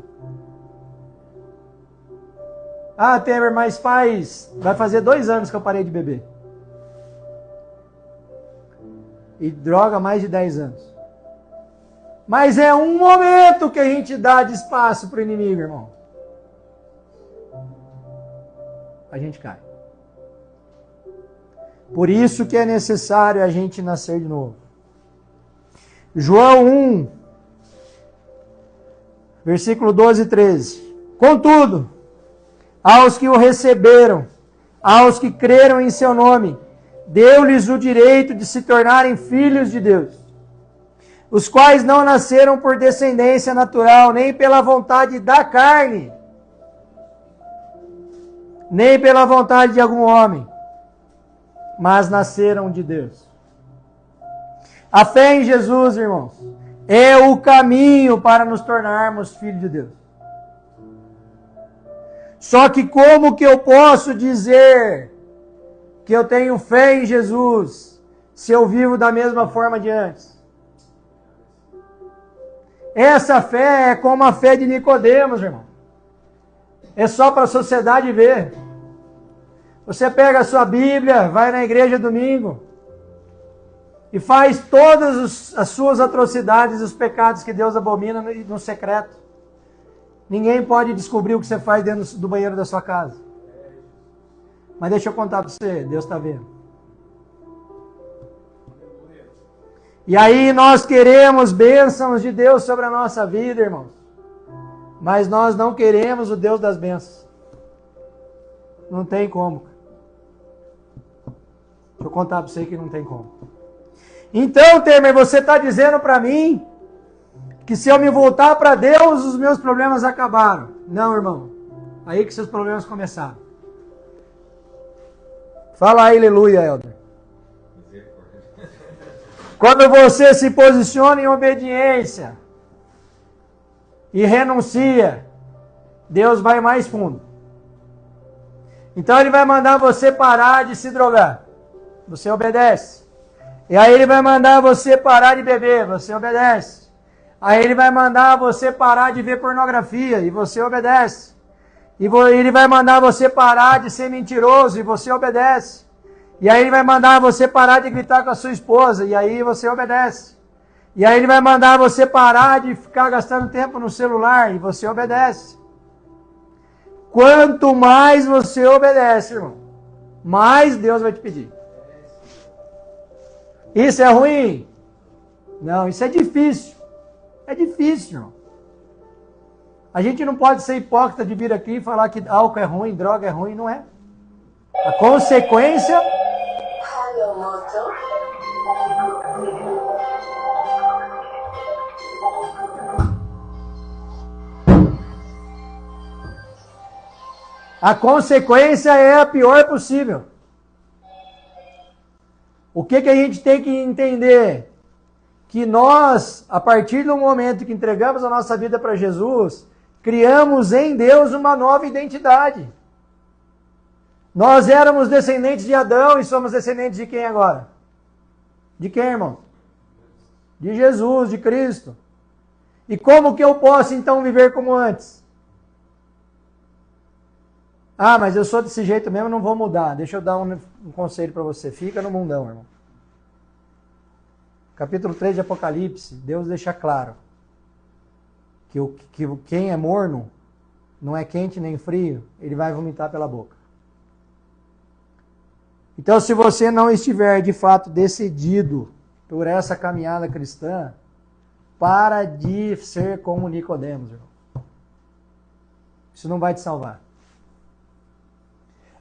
Ah, Temer, mas vai fazer 2 anos que eu parei de beber. E droga, mais de 10 anos. Mas é um momento que a gente dá de espaço para o inimigo, irmão. A gente cai. Por isso que é necessário a gente nascer de novo. João 1, versículo 12 e 13. Contudo, aos que o receberam, aos que creram em seu nome, deu-lhes o direito de se tornarem filhos de Deus, os quais não nasceram por descendência natural, nem pela vontade da carne, nem pela vontade de algum homem, mas nasceram de Deus. A fé em Jesus, irmãos, é o caminho para nos tornarmos filhos de Deus. Só que como que eu posso dizer que eu tenho fé em Jesus se eu vivo da mesma forma de antes? Essa fé é como a fé de Nicodemos, irmão. É só para a sociedade ver. Você pega a sua Bíblia, vai na igreja domingo e faz todas as suas atrocidades e os pecados que Deus abomina no secreto. Ninguém pode descobrir o que você faz dentro do banheiro da sua casa. Mas deixa eu contar para você, Deus está vendo. E aí nós queremos bênçãos de Deus sobre a nossa vida, irmãos. Mas nós não queremos o Deus das bênçãos. Não tem como. Deixa eu contar para você que não tem como. Então, Temer, você está dizendo para mim que se eu me voltar para Deus, os meus problemas acabaram. Não, irmão. Aí que seus problemas começaram. Fala aleluia, Helder. Quando você se posiciona em obediência e renuncia, Deus vai mais fundo. Então Ele vai mandar você parar de se drogar. Você obedece. E aí Ele vai mandar você parar de beber. Você obedece. Aí Ele vai mandar você parar de ver pornografia. E você obedece. E Ele vai mandar você parar de ser mentiroso. E você obedece. E aí Ele vai mandar você parar de gritar com a sua esposa. E aí você obedece. E aí Ele vai mandar você parar de ficar gastando tempo no celular. E você obedece. Quanto mais você obedece, irmão, mais Deus vai te pedir. Isso é ruim? Não, isso é difícil. É difícil, irmão. A gente não pode ser hipócrita de vir aqui e falar que álcool é ruim, droga é ruim, não é. A consequência... A consequência é a pior possível. O que a gente tem que entender? Que nós, a partir do momento que entregamos a nossa vida para Jesus, criamos em Deus uma nova identidade. Nós éramos descendentes de Adão e somos descendentes de quem agora? De quem, irmão? De Jesus, de Cristo. E como que eu posso então viver como antes? Ah, mas eu sou desse jeito mesmo, não vou mudar. Deixa eu dar um conselho para você. Fica no mundão, irmão. Capítulo 3 de Apocalipse, Deus deixa claro que quem é morno, não é quente nem frio, ele vai vomitar pela boca. Então, se você não estiver de fato decidido por essa caminhada cristã, para de ser como Nicodemos, irmão. Isso não vai te salvar.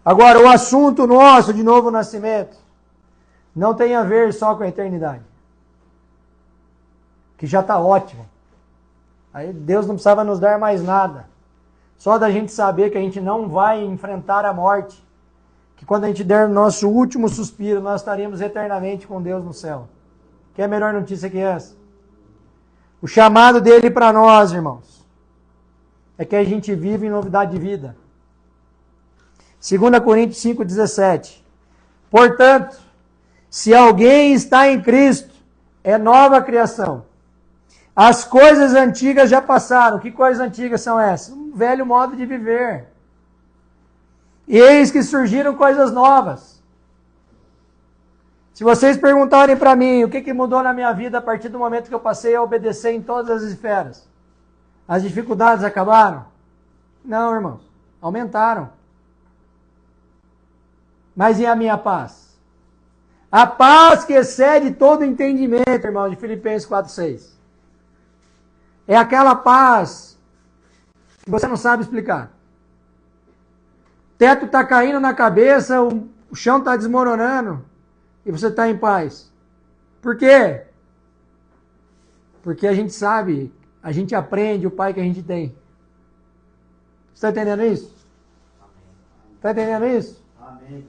Agora, o assunto nosso de novo nascimento não tem a ver só com a eternidade, que já está ótimo. Aí Deus não precisava nos dar mais nada. Só da gente saber que a gente não vai enfrentar a morte, que quando a gente der o nosso último suspiro, nós estaremos eternamente com Deus no céu. Que é a melhor notícia que essa? O chamado dele para nós, irmãos, é que a gente vive em novidade de vida. 2 Coríntios 5,17. Portanto, se alguém está em Cristo, é nova criação. As coisas antigas já passaram. Que coisas antigas são essas? Um velho modo de viver. E eis que surgiram coisas novas. Se vocês perguntarem para mim o que mudou na minha vida a partir do momento que eu passei a obedecer em todas as esferas, as dificuldades acabaram? Não, irmãos. Aumentaram. Mas e a minha paz? A paz que excede todo entendimento, irmão, de Filipenses 4,6. É aquela paz que você não sabe explicar. O teto está caindo na cabeça, o chão está desmoronando e você está em paz. Por quê? Porque a gente sabe, a gente aprende o Pai que a gente tem. Você está entendendo isso? Está entendendo isso? Amém.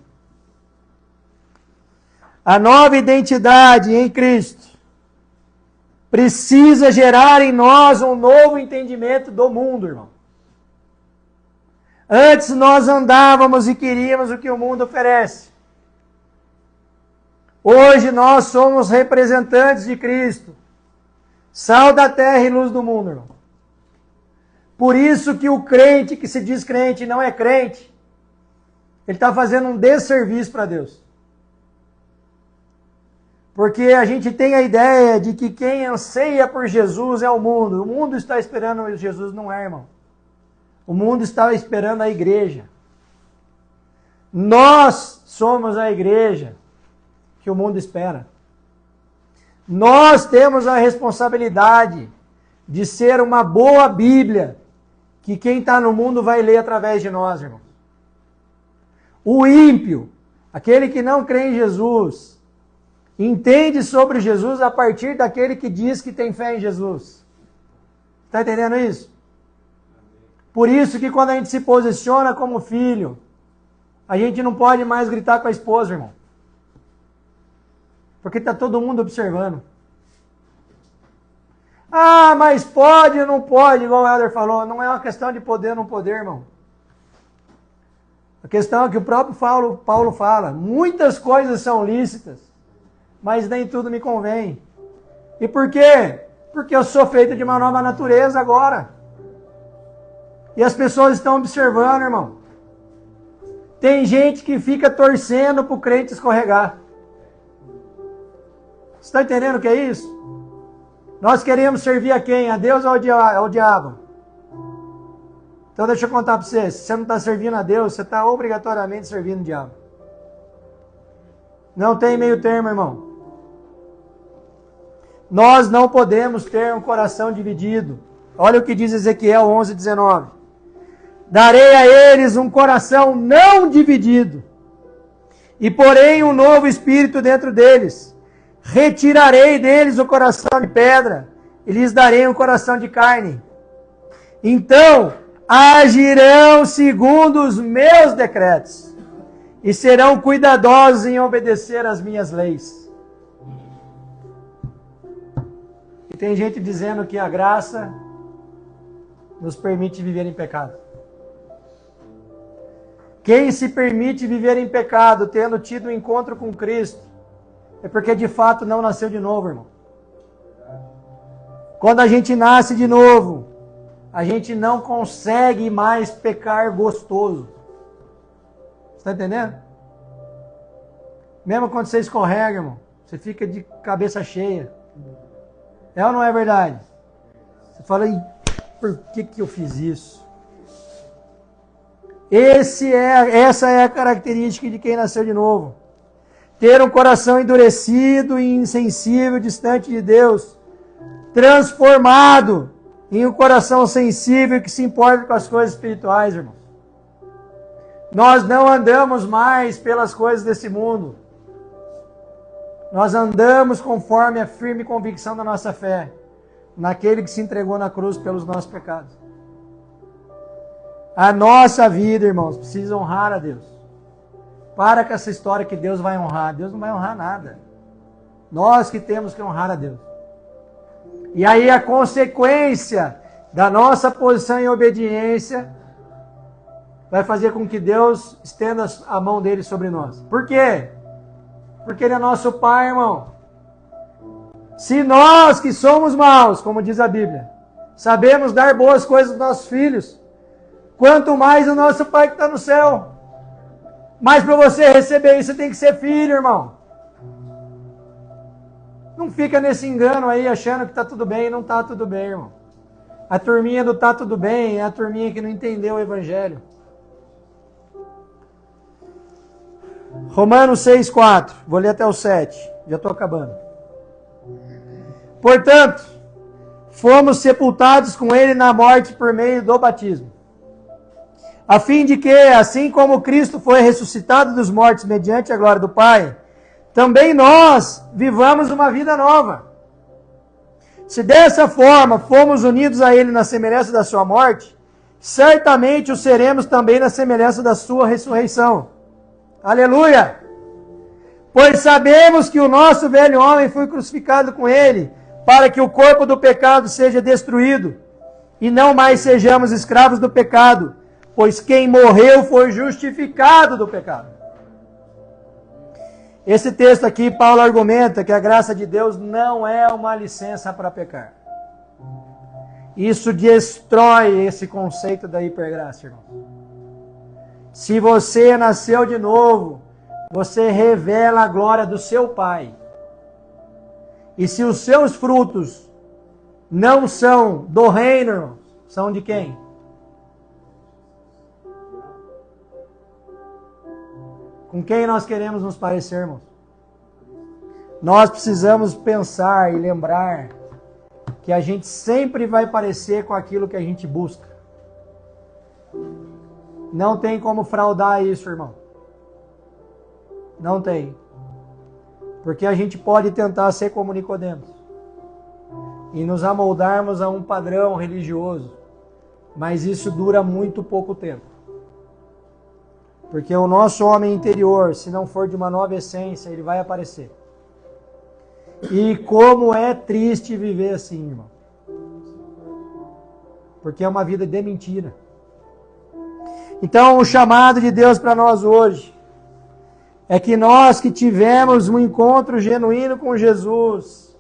A nova identidade em Cristo precisa gerar em nós um novo entendimento do mundo, irmão. Antes nós andávamos e queríamos o que o mundo oferece. Hoje nós somos representantes de Cristo, sal da terra e luz do mundo, irmão. Por isso que o crente que se diz crente e não é crente, ele está fazendo um desserviço para Deus. Porque a gente tem a ideia de que quem anseia por Jesus é o mundo. O mundo está esperando Jesus, não é, irmão. O mundo está esperando a igreja. Nós somos a igreja que o mundo espera. Nós temos a responsabilidade de ser uma boa Bíblia que quem está no mundo vai ler através de nós, irmão. O ímpio, aquele que não crê em Jesus, entende sobre Jesus a partir daquele que diz que tem fé em Jesus. Está entendendo isso? Por isso que quando a gente se posiciona como filho, a gente não pode mais gritar com a esposa, irmão. Porque está todo mundo observando. Ah, mas pode ou não pode, igual o Helder falou. Não é uma questão de poder ou não poder, irmão. A questão é que o próprio Paulo fala. Muitas coisas são lícitas, mas nem tudo me convém. E por quê? Porque eu sou feito de uma nova natureza agora. E as pessoas estão observando, irmão. Tem gente que fica torcendo para o crente escorregar. Você está entendendo o que é isso? Nós queremos servir a quem? A Deus ou ao diabo? Então deixa eu contar para você. Se você não está servindo a Deus, você está obrigatoriamente servindo o diabo. Não tem meio termo, irmão. Nós não podemos ter um coração dividido. Olha o que diz Ezequiel 11:19. Darei a eles um coração não dividido, e porém um novo espírito dentro deles. Retirarei deles o coração de pedra, e lhes darei um coração de carne. Então agirão segundo os meus decretos, e serão cuidadosos em obedecer às minhas leis. E tem gente dizendo que a graça nos permite viver em pecado. Quem se permite viver em pecado, tendo tido um encontro com Cristo, é porque de fato não nasceu de novo, irmão. Quando a gente nasce de novo, a gente não consegue mais pecar gostoso. Está entendendo? Mesmo quando você escorrega, irmão, você fica de cabeça cheia. É ou não é verdade? Você fala, por que eu fiz isso? Essa é a característica de quem nasceu de novo. Ter um coração endurecido e insensível, distante de Deus, transformado em um coração sensível que se importa com as coisas espirituais, irmão. Nós não andamos mais pelas coisas desse mundo. Nós andamos conforme a firme convicção da nossa fé, naquele que se entregou na cruz pelos nossos pecados. A nossa vida, irmãos, precisa honrar a Deus. Para com essa história que Deus vai honrar. Deus não vai honrar nada. Nós que temos que honrar a Deus. E aí a consequência da nossa posição em obediência vai fazer com que Deus estenda a mão dele sobre nós. Por quê? Porque ele é nosso Pai, irmão. Se nós que somos maus, como diz a Bíblia, sabemos dar boas coisas aos nossos filhos, quanto mais o nosso Pai que está no céu. Mas para você receber isso, você tem que ser filho, irmão. Não fica nesse engano aí, achando que está tudo bem e não está tudo bem, irmão. A turminha do tá tudo bem é a turminha que não entendeu o Evangelho. Romanos 6,4. Vou ler até o 7. Já estou acabando. Portanto, fomos sepultados com ele na morte por meio do batismo, a fim de que, assim como Cristo foi ressuscitado dos mortos mediante a glória do Pai, também nós vivamos uma vida nova. Se dessa forma fomos unidos a Ele na semelhança da sua morte, certamente o seremos também na semelhança da sua ressurreição. Aleluia! Pois sabemos que o nosso velho homem foi crucificado com Ele, para que o corpo do pecado seja destruído, e não mais sejamos escravos do pecado, pois quem morreu foi justificado do pecado. Esse texto aqui, Paulo argumenta que a graça de Deus não é uma licença para pecar. Isso destrói esse conceito da hipergraça, irmão. Se você nasceu de novo, você revela a glória do seu Pai. E se os seus frutos não são do reino, irmão, são de quem? Com quem nós queremos nos parecer, irmãos? Nós precisamos pensar e lembrar que a gente sempre vai parecer com aquilo que a gente busca. Não tem como fraudar isso, irmão. Não tem. Porque a gente pode tentar ser como Nicodemos e nos amoldarmos a um padrão religioso, mas isso dura muito pouco tempo. Porque o nosso homem interior, se não for de uma nova essência, ele vai aparecer. E como é triste viver assim, irmão. Porque é uma vida de mentira. Então, o chamado de Deus para nós hoje é que nós que tivemos um encontro genuíno com Jesus,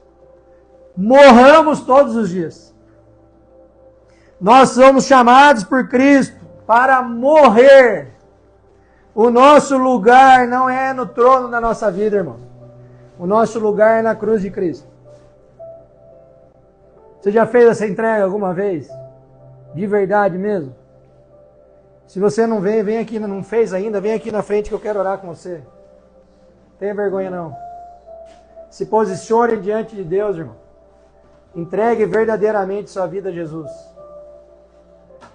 morramos todos os dias. Nós somos chamados por Cristo para morrer. O nosso lugar não é no trono da nossa vida, irmão. O nosso lugar é na cruz de Cristo. Você já fez essa entrega alguma vez? De verdade mesmo? Se você não veio, vem aqui, não fez ainda, vem aqui na frente que eu quero orar com você. Não tenha vergonha não. Se posicione diante de Deus, irmão. Entregue verdadeiramente sua vida a Jesus.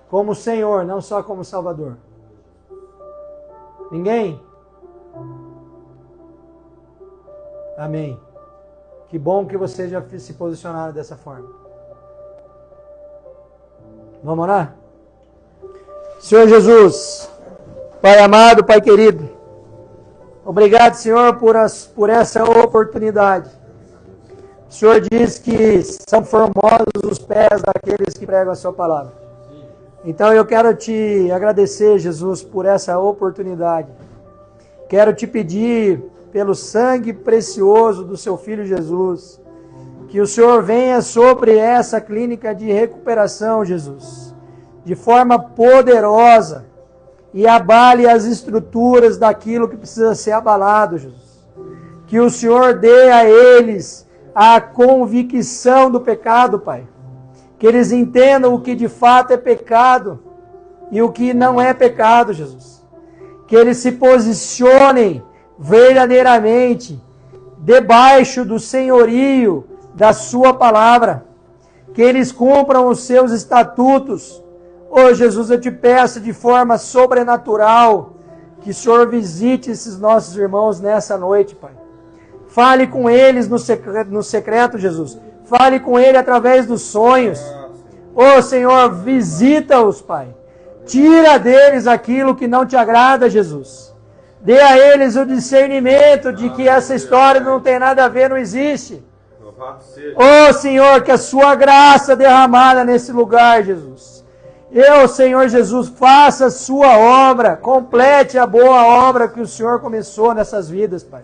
Como Senhor, não só como Salvador. Ninguém? Amém. Que bom que vocês já se posicionaram dessa forma. Vamos orar? Senhor Jesus, Pai amado, Pai querido, obrigado, Senhor, por essa oportunidade. O Senhor diz que são formosos os pés daqueles que pregam a sua palavra. Então eu quero te agradecer, Jesus, por essa oportunidade. Quero te pedir, pelo sangue precioso do seu Filho Jesus, que o Senhor venha sobre essa clínica de recuperação, Jesus, de forma poderosa, e abale as estruturas daquilo que precisa ser abalado, Jesus. Que o Senhor dê a eles a convicção do pecado, Pai. Que eles entendam o que de fato é pecado e o que não é pecado, Jesus. Que eles se posicionem verdadeiramente debaixo do senhorio da sua palavra. Que eles cumpram os seus estatutos. Oh, Jesus, eu te peço de forma sobrenatural que o Senhor visite esses nossos irmãos nessa noite, Pai. Fale com eles no secreto, Jesus. Fale com eles através dos sonhos. Oh, Senhor, visita-os, Pai. Tira deles aquilo que não te agrada, Jesus. Dê a eles o discernimento de que essa história não tem nada a ver, não existe. Oh, Senhor, que a sua graça derramada nesse lugar, Jesus. Senhor Jesus, faça a sua obra, complete a boa obra que o Senhor começou nessas vidas, Pai.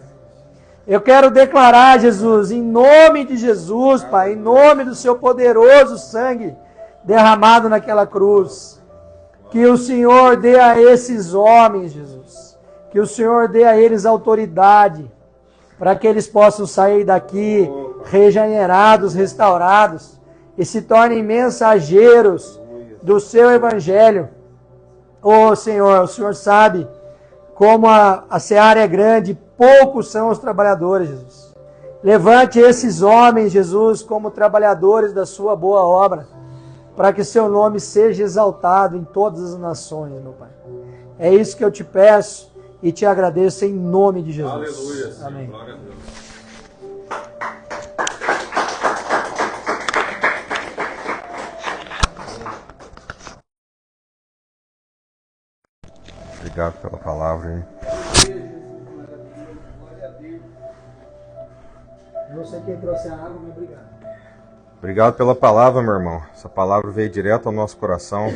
Eu quero declarar, Jesus, em nome de Jesus, Pai, em nome do seu poderoso sangue derramado naquela cruz, que o Senhor dê a esses homens, Jesus, que o Senhor dê a eles autoridade, para que eles possam sair daqui regenerados, restaurados, e se tornem mensageiros do seu evangelho. Oh, Senhor, o Senhor sabe como a seara é grande, poucos são os trabalhadores, Jesus. Levante esses homens, Jesus, como trabalhadores da sua boa obra, para que seu nome seja exaltado em todas as nações, meu Pai. É isso que eu te peço e te agradeço em nome de Jesus. Aleluia, Senhor. Amém. Glória a Deus. Obrigado pela palavra aí. Não sei quem trouxe a água, mas obrigado. Obrigado pela palavra, meu irmão. Essa palavra veio direto ao nosso coração.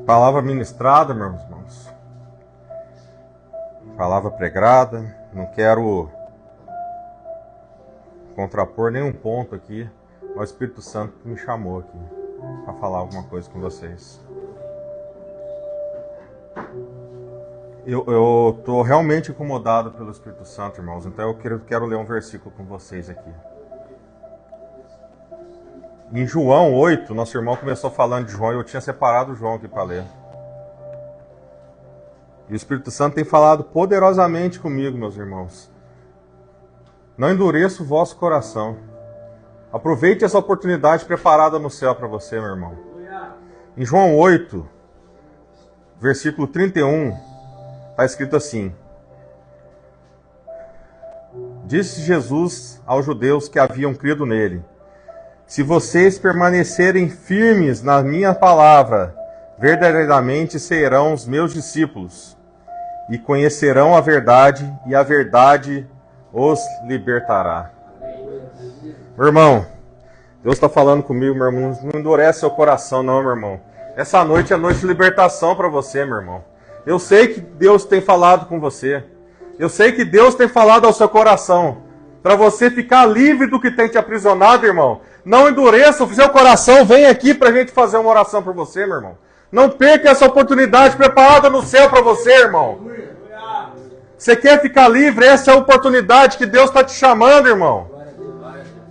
Palavra ministrada, meus irmãos. Palavra pregada. Não quero contrapor nenhum ponto aqui. O Espírito Santo me chamou aqui para falar alguma coisa com vocês. Eu estou realmente incomodado pelo Espírito Santo, irmãos. Então eu quero ler um versículo com vocês aqui. Em João 8, nosso irmão começou falando de João e eu tinha separado o João aqui para ler. E o Espírito Santo tem falado poderosamente comigo, meus irmãos. Não endureça o vosso coração. Aproveite essa oportunidade preparada no céu para você, meu irmão. Em João 8, versículo 31, está escrito assim: Disse Jesus aos judeus que haviam crido nele: Se vocês permanecerem firmes na minha palavra, verdadeiramente serão os meus discípulos, e conhecerão a verdade, e a verdade os libertará. Meu irmão, Deus está falando comigo, meu irmão. Não endurece seu coração, não, meu irmão. Essa noite é noite de libertação para você, meu irmão. Eu sei que Deus tem falado com você. Eu sei que Deus tem falado ao seu coração. Para você ficar livre do que tem te aprisionado, irmão. Não endureça o seu coração. Vem aqui para a gente fazer uma oração por você, meu irmão. Não perca essa oportunidade preparada no céu para você, irmão. Você quer ficar livre? Essa é a oportunidade que Deus está te chamando, irmão.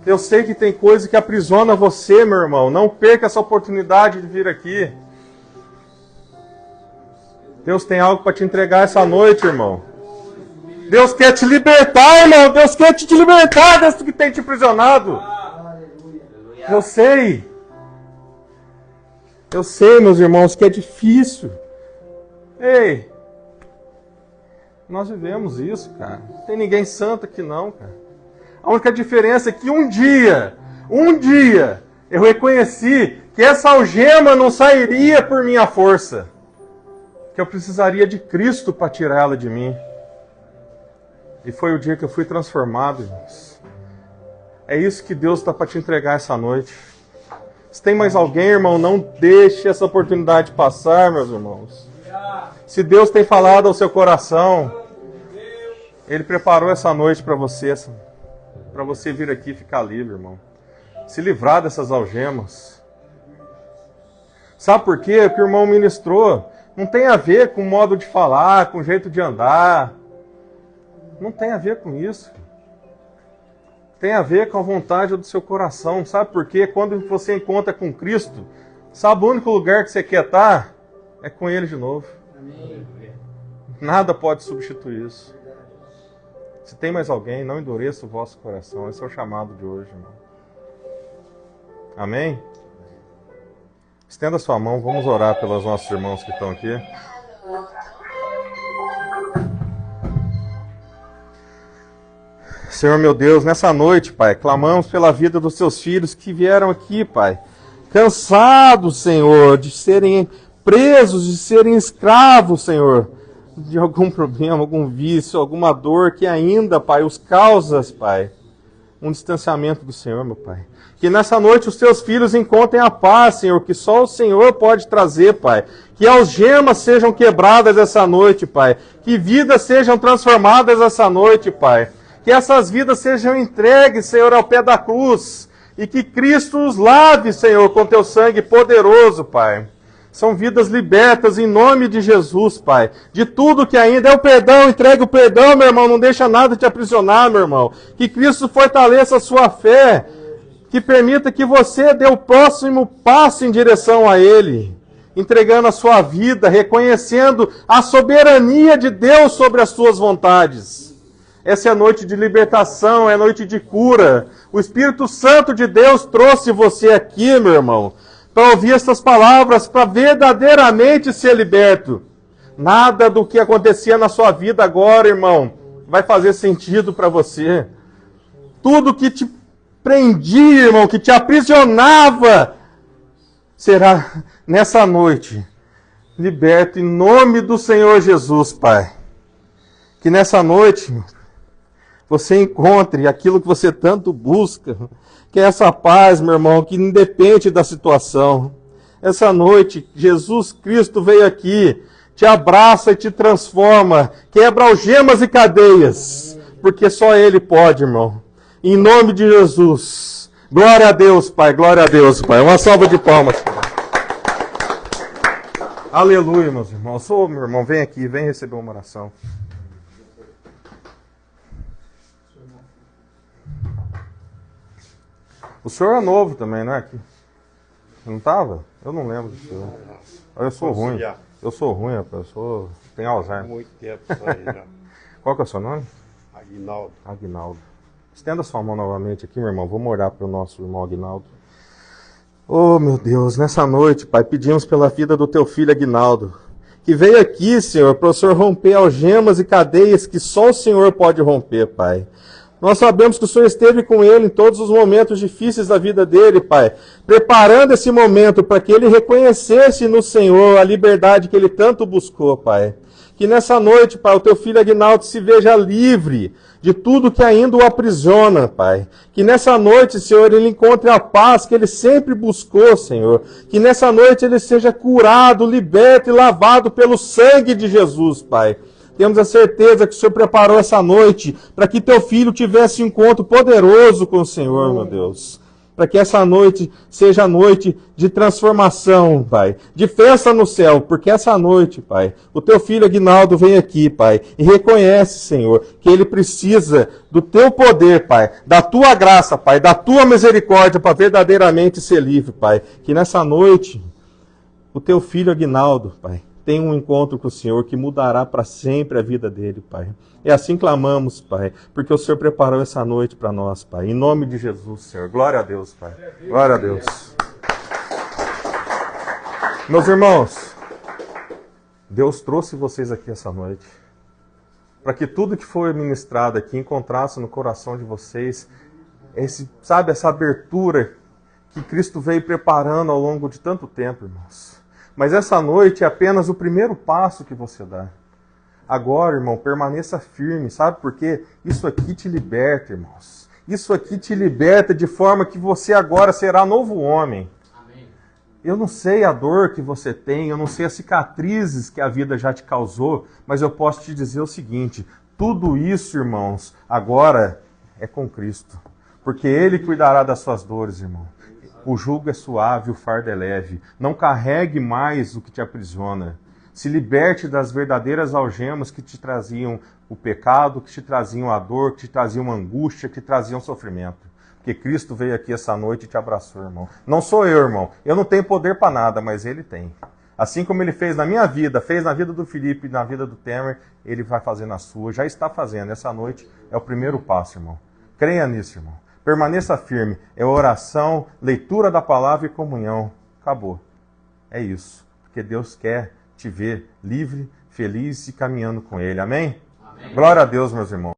Eu sei que tem coisa que aprisiona você, meu irmão. Não perca essa oportunidade de vir aqui. Deus tem algo para te entregar essa noite, irmão. Deus quer te libertar, irmão. Deus quer te libertar disso que tem te aprisionado. Eu sei. Eu sei, meus irmãos, que é difícil. Ei, nós vivemos isso, cara. Não tem ninguém santo aqui não, cara. A única diferença é que um dia, eu reconheci que essa algema não sairia por minha força. Que eu precisaria de Cristo para tirar ela de mim. E foi o dia que eu fui transformado, irmãos. É isso que Deus está para te entregar essa noite. Se tem mais alguém, irmão, não deixe essa oportunidade passar, meus irmãos. Se Deus tem falado ao seu coração, Ele preparou essa noite para você vir aqui e ficar livre, irmão. se livrar dessas algemas. Sabe por quê? O que o irmão ministrou não tem a ver com o modo de falar, com o jeito de andar. Não tem a ver com isso. Tem a ver com a vontade do seu coração. Sabe por quê? Quando você encontra com Cristo, sabe o único lugar que você quer estar? É com Ele de novo. Nada pode substituir isso. Se tem mais alguém, não endureça o vosso coração. Esse é o chamado de hoje, irmão. Amém? Estenda sua mão, vamos orar pelos nossos irmãos que estão aqui. Senhor meu Deus, nessa noite, Pai, clamamos pela vida dos seus filhos que vieram aqui, Pai, cansados, Senhor, de serem presos, de serem escravos, Senhor, de algum problema, algum vício, alguma dor que ainda, Pai, os causas, Pai, um distanciamento do Senhor, meu Pai. Que nessa noite os teus filhos encontrem a paz, Senhor, que só o Senhor pode trazer, Pai. Que algemas sejam quebradas essa noite, Pai. Que vidas sejam transformadas essa noite, Pai. Que essas vidas sejam entregues, Senhor, ao pé da cruz. E que Cristo os lave, Senhor, com teu sangue poderoso, Pai. São vidas libertas em nome de Jesus, Pai. De tudo que ainda é o perdão, entregue o perdão, meu irmão. Não deixa nada te aprisionar, meu irmão. Que Cristo fortaleça a sua fé. Que permita que você dê o próximo passo em direção a Ele, entregando a sua vida, reconhecendo a soberania de Deus sobre as suas vontades. Essa é a noite de libertação, é a noite de cura. O Espírito Santo de Deus trouxe você aqui, meu irmão, para ouvir essas palavras, para verdadeiramente ser liberto. Nada do que acontecia na sua vida agora, irmão, vai fazer sentido para você. Tudo que te prendia, irmão, que te aprisionava, será nessa noite liberto em nome do Senhor Jesus, Pai. Que nessa noite você encontre aquilo que você tanto busca, que é essa paz, meu irmão, que independe da situação. Essa noite, Jesus Cristo veio aqui, te abraça e te transforma, quebra algemas e cadeias, porque só Ele pode, irmão. Em nome de Jesus. Glória a Deus, Pai. Glória a Deus, Pai. Uma salva de palmas. Aleluia, meus irmãos. Ô, meu irmão, vem aqui. Vem receber uma oração. O senhor é novo também, não é? Não estava? Eu não lembro do senhor. Eu sou ruim. Eu sou ruim, rapaz. Tenho Alzheimer. Muito tempo isso aí já. Qual que é o seu nome? Aguinaldo. Aguinaldo. Estenda sua mão novamente aqui, meu irmão. Vamos orar para o nosso irmão Aguinaldo. Oh, meu Deus, nessa noite, Pai, pedimos pela vida do teu filho Aguinaldo, que veio aqui, Senhor, para o Senhor romper algemas e cadeias que só o Senhor pode romper, Pai. Nós sabemos que o Senhor esteve com ele em todos os momentos difíceis da vida dele, Pai, preparando esse momento para que ele reconhecesse no Senhor a liberdade que ele tanto buscou, Pai. Que nessa noite, Pai, o teu filho Aguinaldo se veja livre de tudo que ainda o aprisiona, Pai. Que nessa noite, Senhor, ele encontre a paz que ele sempre buscou, Senhor. Que nessa noite ele seja curado, liberto e lavado pelo sangue de Jesus, Pai. Temos a certeza que o Senhor preparou essa noite para que teu filho tivesse um encontro poderoso com o Senhor, meu Deus. Para que essa noite seja a noite de transformação, Pai, de festa no céu, porque essa noite, Pai, o teu filho Aguinaldo vem aqui, Pai, e reconhece, Senhor, que ele precisa do teu poder, Pai, da tua graça, Pai, da tua misericórdia para verdadeiramente ser livre, Pai. Que nessa noite, o teu filho Aguinaldo, Pai, tenha um encontro com o Senhor que mudará para sempre a vida dele, Pai. E assim clamamos, Pai, porque o Senhor preparou essa noite para nós, Pai. Em nome de Jesus, Senhor. Glória a Deus, Pai. Glória a Deus. Meus irmãos, Deus trouxe vocês aqui essa noite para que tudo que foi ministrado aqui encontrasse no coração de vocês essa abertura que Cristo veio preparando ao longo de tanto tempo, irmãos. Mas essa noite é apenas o primeiro passo que você dá. Agora, irmão, permaneça firme, sabe por quê? Isso aqui te liberta, irmãos. Isso aqui te liberta de forma que você agora será novo homem. Amém. Eu não sei a dor que você tem, eu não sei as cicatrizes que a vida já te causou, mas eu posso te dizer o seguinte: tudo isso, irmãos, agora é com Cristo. porque Ele cuidará das suas dores, irmão. O jugo é suave, o fardo é leve. Não carregue mais o que te aprisiona. Se liberte das verdadeiras algemas que te traziam o pecado, que te traziam a dor, que te traziam a angústia, que te traziam sofrimento. Porque Cristo veio aqui essa noite e te abraçou, irmão. Não sou eu, irmão. Eu não tenho poder para nada, mas Ele tem. Assim como Ele fez na minha vida, fez na vida do Felipe, na vida do Temer, Ele vai fazer na sua. Já está fazendo. Essa noite é o primeiro passo, irmão. Creia nisso, irmão. Permaneça firme. É oração, leitura da palavra e comunhão. Acabou. É isso. Porque Deus quer te ver livre, feliz e caminhando com Ele. Amém? Amém. Glória a Deus, meus irmãos.